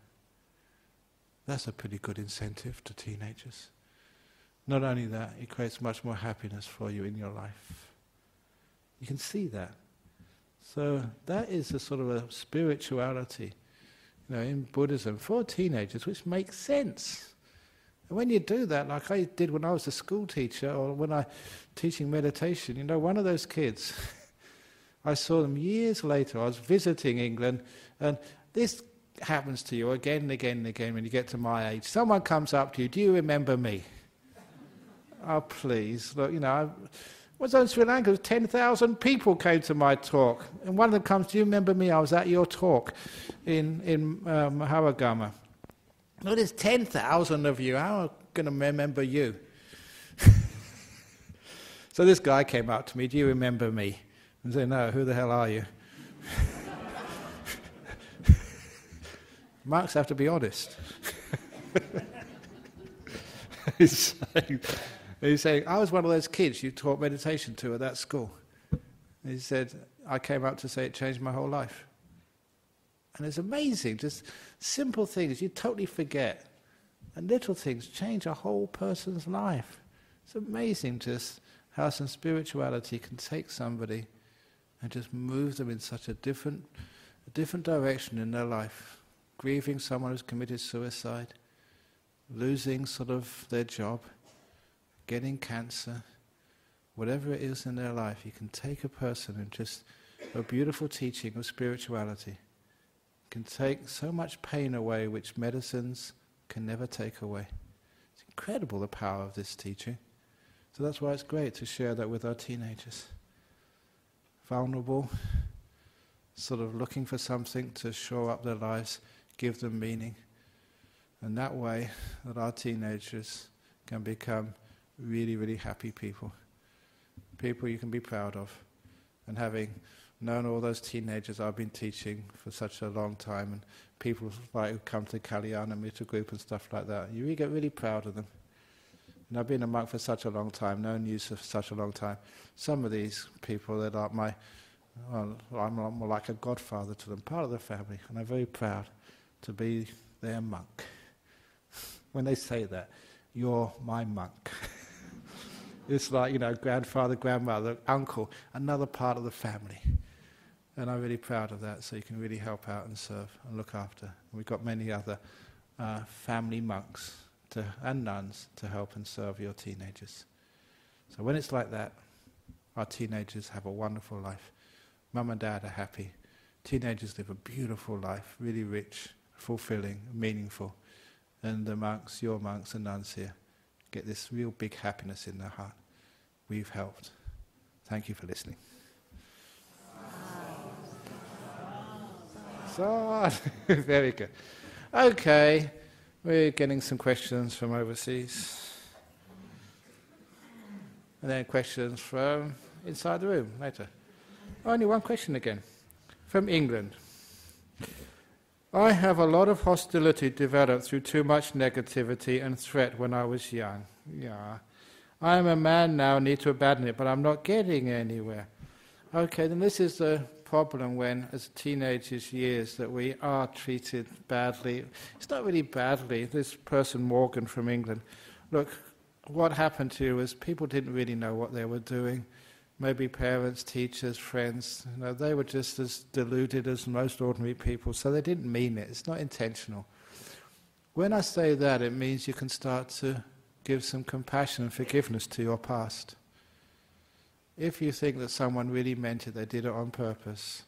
That's a pretty good incentive to teenagers. Not only that, it creates much more happiness for you in your life. You can see that. So that is a sort of a spirituality, in Buddhism for teenagers, which makes sense. And when you do that, like I did when I was a school teacher, or when I teaching meditation, one of those kids, I saw them years later. I was visiting England, and this happens to you again and again and again when you get to my age. Someone comes up to you, do you remember me? Oh, please. Look, I was on Sri Lanka, 10,000 people came to my talk. And one of them comes, do you remember me? I was at your talk in Mahavagama. Well, there's 10,000 of you. How am I going to remember you? So this guy came up to me, do you remember me? And I said, no, who the hell are you? Monks have to be honest. He's saying, I was one of those kids you taught meditation to at that school. And he said, I came out to say it changed my whole life. And it's amazing, just simple things you totally forget. And little things change a whole person's life. It's amazing just how some spirituality can take somebody and just move them in such a different direction in their life. Grieving someone who's committed suicide, losing sort of their job, getting cancer, whatever it is in their life, you can take a person and just a beautiful teaching of spirituality can take so much pain away which medicines can never take away. It's incredible the power of this teaching. So that's why it's great to share that with our teenagers. Vulnerable, sort of looking for something to shore up their lives, give them meaning. And that way that our teenagers can become really, really happy people. People you can be proud of. And having known all those teenagers I've been teaching for such a long time, and people like who come to Kalyana Mitra group and stuff like that, you really get really proud of them. And I've been a monk for such a long time, known you for such a long time. Some of these people, they're like I'm more like a godfather to them, part of the family, and I'm very proud to be their monk. When they say that, you're my monk. It's like, grandfather, grandmother, uncle, another part of the family. And I'm really proud of that, so you can really help out and serve and look after. And we've got many other family monks and nuns to help and serve your teenagers. So when it's like that, our teenagers have a wonderful life. Mum and dad are happy. Teenagers live a beautiful life, really rich, fulfilling, meaningful. And the monks, your monks and nuns here, get this real big happiness in their heart. We've helped. Thank you for listening. So, very good. Okay, we're getting some questions from overseas. And then questions from inside the room later. Only one question again. From England. I have a lot of hostility developed through too much negativity and threat when I was young. Yeah. I am a man now, need to abandon it, but I'm not getting anywhere. Okay, then this is the problem when, as teenagers' years, that we are treated badly. It's not really badly. This person, Morgan from England, look, what happened to you is people didn't really know what they were doing. Maybe parents, teachers, friends, they were just as deluded as most ordinary people, so they didn't mean it. It's not intentional. When I say that, it means you can start to give some compassion and forgiveness to your past. If you think that someone really meant it, they did it on purpose,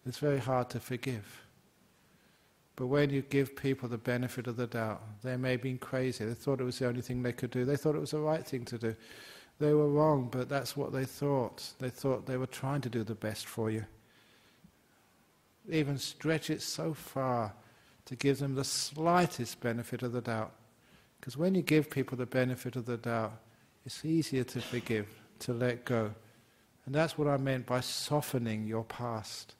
it's very hard to forgive. But when you give people the benefit of the doubt, they may have been crazy, they thought it was the only thing they could do, they thought it was the right thing to do. They were wrong, but that's what they thought. They thought they were trying to do the best for you. Even stretch it so far to give them the slightest benefit of the doubt. Because when you give people the benefit of the doubt, it's easier to forgive, to let go. And that's what I meant by softening your past.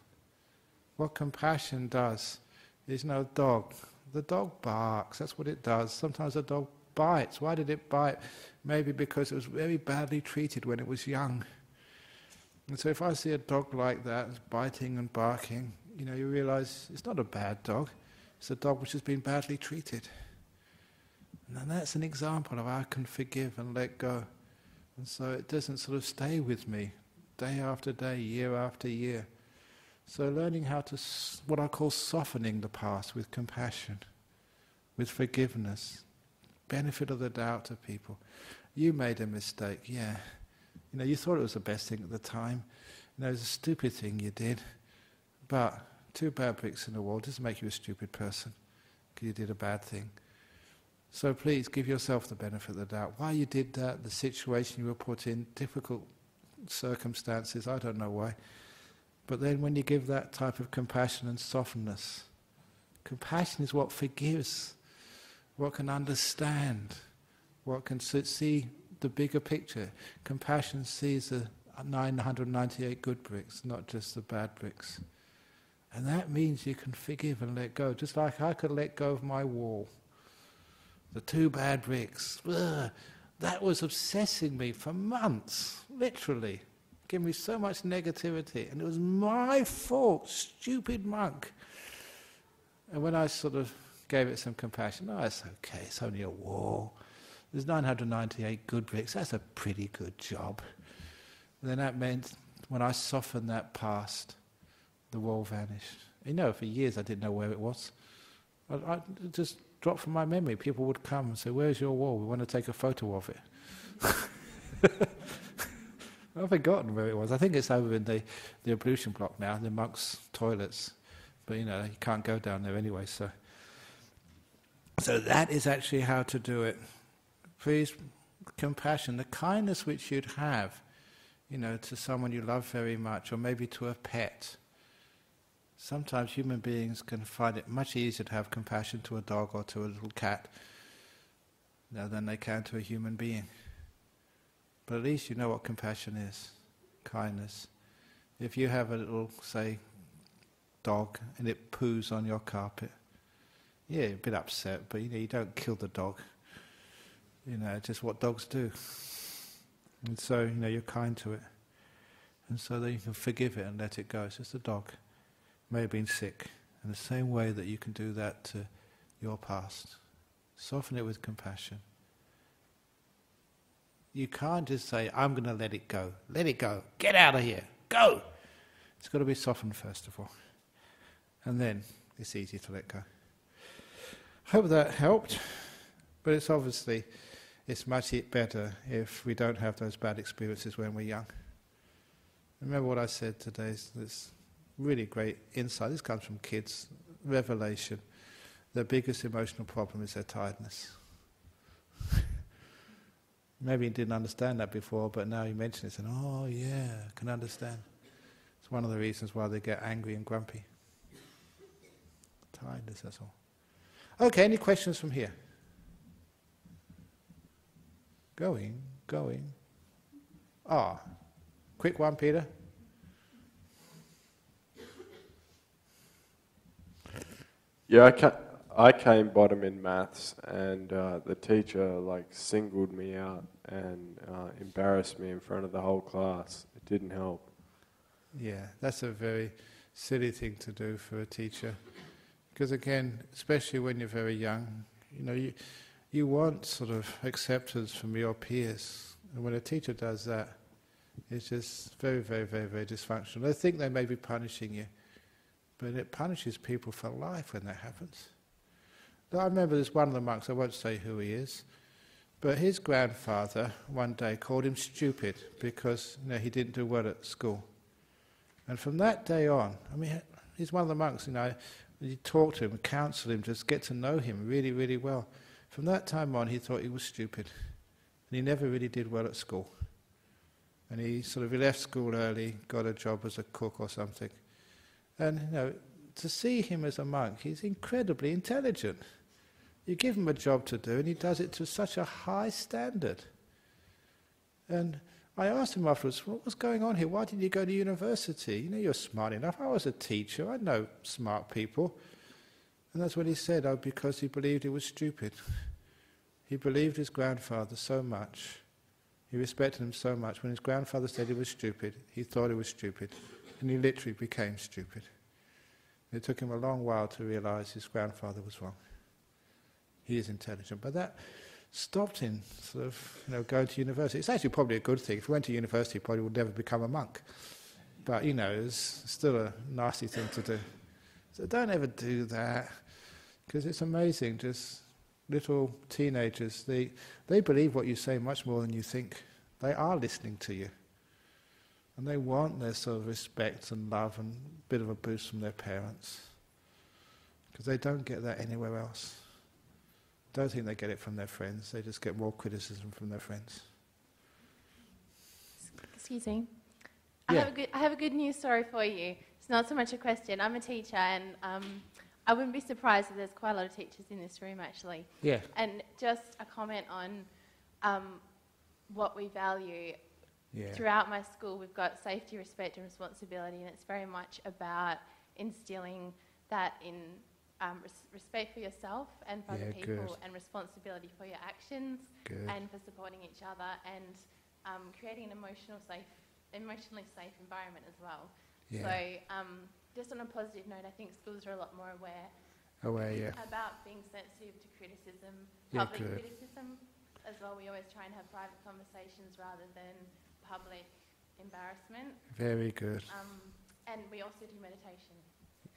What compassion does There's no dog. The dog barks, that's what it does. Sometimes the dog bites. Why did it bite? Maybe because it was very badly treated when it was young. And so if I see a dog like that, biting and barking, you realize it's not a bad dog. It's a dog which has been badly treated. And then that's an example of how I can forgive and let go. And so it doesn't sort of stay with me day after day, year after year. So learning how to, what I call softening the past with compassion, with forgiveness, benefit of the doubt to people. You made a mistake, yeah. You thought it was the best thing at the time. It was a stupid thing you did. But 2 bad bricks in the wall doesn't make you a stupid person, because you did a bad thing. So please give yourself the benefit of the doubt. Why you did that, the situation you were put in, difficult circumstances, I don't know why. But then when you give that type of compassion and softness, compassion is what forgives, what can understand, what can see the bigger picture. Compassion sees the 998 good bricks, not just the bad bricks. And that means you can forgive and let go, just like I could let go of my wall. The 2 bad bricks, that was obsessing me for months, literally. Giving me so much negativity, and it was my fault, stupid monk. And when I sort of gave it some compassion, it's okay, it's only a wall. There's 998 good bricks, that's a pretty good job. And then that meant when I softened that past, the wall vanished. For years I didn't know where it was. I just dropped from my memory. People would come and say, "Where's your wall? We want to take a photo of it." I've forgotten where it was. I think it's over in the ablution block now, the monks' toilets. But you can't go down there anyway, so that is actually how to do it. Please, compassion, the kindness which you'd have, to someone you love very much, or maybe to a pet. Sometimes human beings can find it much easier to have compassion to a dog or to a little cat than they can to a human being. But at least you know what compassion is, kindness. If you have a little, say, dog and it poos on your carpet, yeah, you're a bit upset, but you don't kill the dog. Just what dogs do. And so, you're kind to it. And so then you can forgive it and let it go. It's just a dog. May have been sick. In the same way that you can do that to your past. Soften it with compassion. You can't just say, "I'm going to let it go. Let it go. Get out of here. Go!" It's got to be softened first of all. And then it's easy to let go. Hope that helped. But it's much better if we don't have those bad experiences when we're young. Remember what I said today, this really great insight. This comes from kids, revelation. Their biggest emotional problem is their tiredness. Maybe he didn't understand that before, but now you mention it, and oh yeah, I can understand. It's one of the reasons why they get angry and grumpy. Tiredness, that's all. Okay, any questions from here? Going. Quick one, Peter. Yeah, I came bottom in maths, and the teacher singled me out and embarrassed me in front of the whole class. It didn't help. Yeah, that's a very silly thing to do for a teacher, because again, especially when you're very young, you want sort of acceptance from your peers, and when a teacher does that, it's just very, very, very, very dysfunctional. They think they may be punishing you, but it punishes people for life when that happens. I remember there's one of the monks, I won't say who he is, but his grandfather one day called him stupid because he didn't do well at school. And from that day on, he's one of the monks, you talk to him, counsel him, just get to know him really, really well. From that time on, he thought he was stupid, and he never really did well at school. And he left school early, got a job as a cook or something. And to see him as a monk, he's incredibly intelligent. You give him a job to do, and he does it to such a high standard. And I asked him afterwards, what was going on here? Why did you go to university? You're smart enough. I was a teacher. I know smart people. And that's what he said, because he believed it was stupid. He believed his grandfather so much, he respected him so much. When his grandfather said he was stupid, he thought he was stupid, and he literally became stupid. It took him a long while to realize his grandfather was wrong. He is intelligent, but that stopped him sort of, going to university. It's actually probably a good thing. If he went to university, he probably would never become a monk. But, it's still a nasty thing to do. So don't ever do that, because it's amazing, just little teenagers, they believe what you say much more than you think. They are listening to you. And they want their sort of respect and love and a bit of a boost from their parents. Because they don't get that anywhere else. Don't think they get it from their friends. They just get more criticism from their friends. Excuse me. Yeah. I have a good news story for you. It's not so much a question. I'm a teacher, and I wouldn't be surprised if there's quite a lot of teachers in this room, actually. Yeah. And just a comment on what we value. Yeah. Throughout my school, we've got safety, respect, and responsibility, and it's very much about instilling that in respect for yourself and for other people, good. and responsibility for your actions, Good. and for supporting each other, and creating an emotionally safe environment as well. Yeah. So, just on a positive note, I think schools are a lot more aware about being sensitive to criticism, public criticism as well. We always try and have private conversations rather than public embarrassment. Very good. And we also do meditation.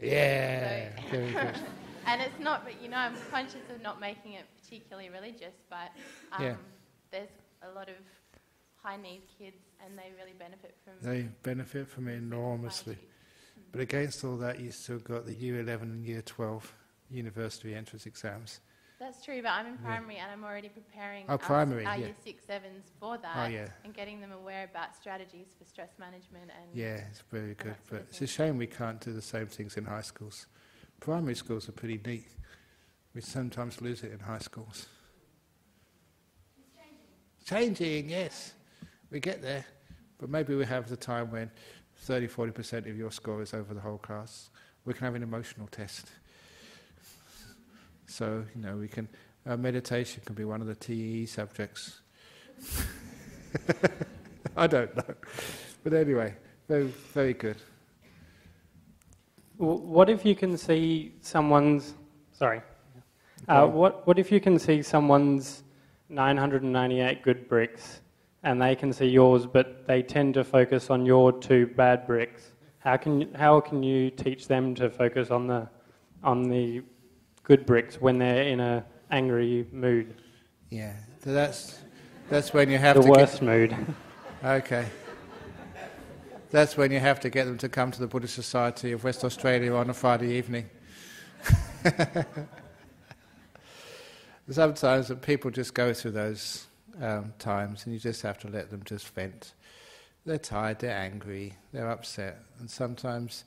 Yeah, So very good. and it's not, but I'm conscious of not making it particularly religious, but there's a lot of high need kids, and they really benefit from. They benefit from it enormously. But against all that, you still got the Year 11 and Year 12 university entrance exams. That's true, but I'm in primary and I'm already preparing our Year 6, 7s for that, and getting them aware about strategies for stress management. And yeah, it's very good. But it's a shame we can't do the same things in high schools. Primary schools are pretty neat. We sometimes lose it in high schools. It's changing, yes. We get there. But maybe we have the time when 30-40% of your score is over the whole class. We can have an emotional test. So, we can, meditation can be one of the TE subjects. I don't know. But anyway, very, very good. What if you can see someone's, what if you can see someone's 998 good bricks and they can see yours, but they tend to focus on your 2 bad bricks? How can you teach them to focus on the good bricks when they're in a angry mood? Yeah, so that's when you have the worst mood. Okay. That's when you have to get them to come to the Buddhist Society of West Australia on a Friday evening. Sometimes people just go through those times, and you just have to let them just vent. They're tired, they're angry, they're upset, and sometimes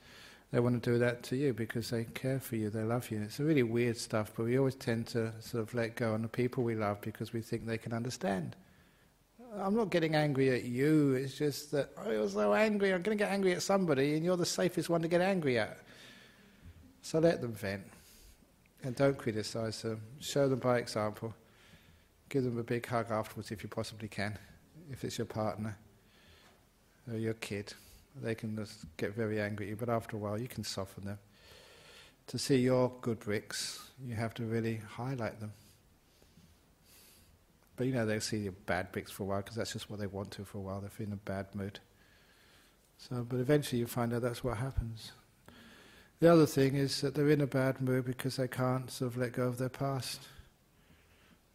they want to do that to you because they care for you, they love you. It's a really weird stuff, but we always tend to sort of let go on the people we love because we think they can understand. I'm not getting angry at you, it's just that you're so angry, I'm going to get angry at somebody, and you're the safest one to get angry at. So let them vent. And don't criticize them. Show them by example. Give them a big hug afterwards if you possibly can, if it's your partner or your kid. They can just get very angry at you, but after a while you can soften them. To see your good bricks, you have to really highlight them. But they'll see your bad bricks for a while because that's just what they want to for a while. They're in a bad mood. But eventually you find out that's what happens. The other thing is that they're in a bad mood because they can't sort of let go of their past.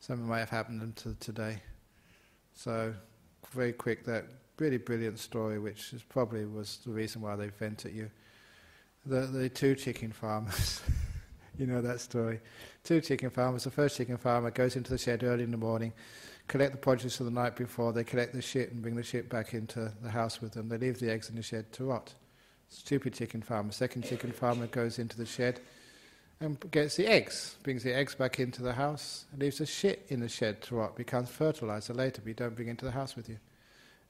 Something might have happened to them today. So, very quick, that really brilliant story, which probably was the reason why they vent at you. The 2 chicken farmers. You know that story. 2 chicken farmers. The first chicken farmer goes into the shed early in the morning, collect the produce of the night before, they collect the shit and bring the shit back into the house with them. They leave the eggs in the shed to rot. Stupid chicken farmer. Second chicken farmer goes into the shed and gets the eggs, brings the eggs back into the house, and leaves the shit in the shed to rot, becomes fertilizer later, but you don't bring it into the house with you.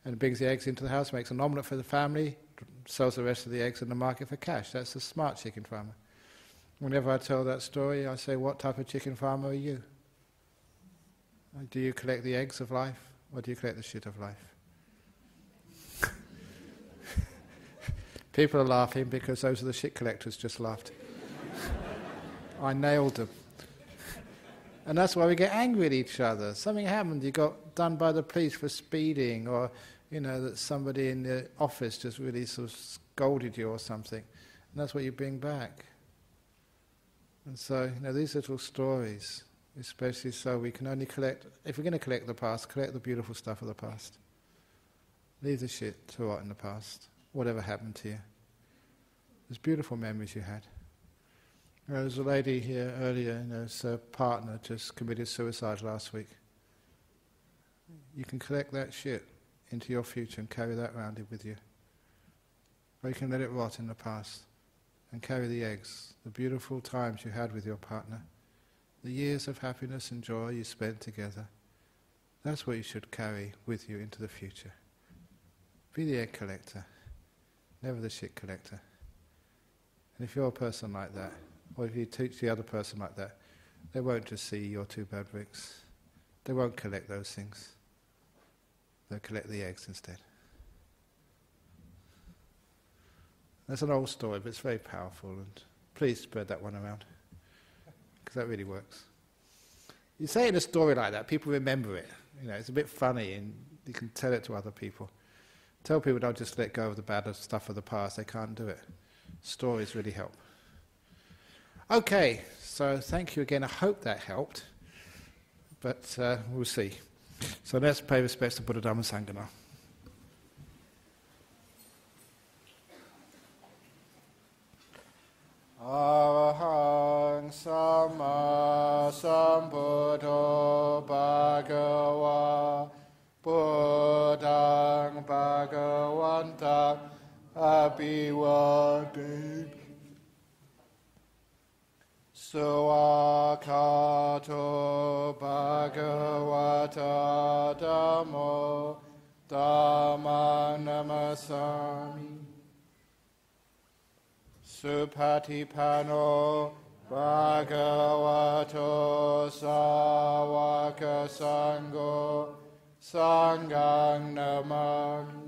And brings the eggs into the house, makes an omelette for the family, sells the rest of the eggs in the market for cash. That's a smart chicken farmer. Whenever I tell that story, I say, what type of chicken farmer are you? Do you collect the eggs of life, or do you collect the shit of life? People are laughing because those are the shit collectors just laughed. I nailed them. And that's why we get angry at each other. Something happened, you got done by the police for speeding, or that somebody in the office just really sort of scolded you or something. And that's what you bring back. And so, these little stories, especially so we can only collect, if we're going to collect the past, collect the beautiful stuff of the past. Leave the shit to rot in the past. Whatever happened to you. There's beautiful memories you had. There was a lady here earlier, her partner just committed suicide last week. You can collect that shit into your future and carry that around with you. Or you can let it rot in the past and carry the eggs, the beautiful times you had with your partner, the years of happiness and joy you spent together. That's what you should carry with you into the future. Be the egg collector, never the shit collector. And if you're a person like that, or if you teach the other person like that, they won't just see your 2 bad bricks. They won't collect those things. They'll collect the eggs instead. That's an old story, but it's very powerful, and please spread that one around, because that really works. You say it in a story like that, people remember it. It's a bit funny, and you can tell it to other people. Tell people don't just let go of the bad stuff of the past, they can't do it. Stories really help. Okay, so thank you again. I hope that helped, but we'll see. So let's pay respects to Buddha, Dharma, Sangha now. Arahang Sama Sambuddho Bhagava Buddhang Bhagavantang Abhivademi Suakato Bhagavata Dhammo Dhammang Namasami Supatipano Bhagavato Sāvaka Sangho Sanghang Namami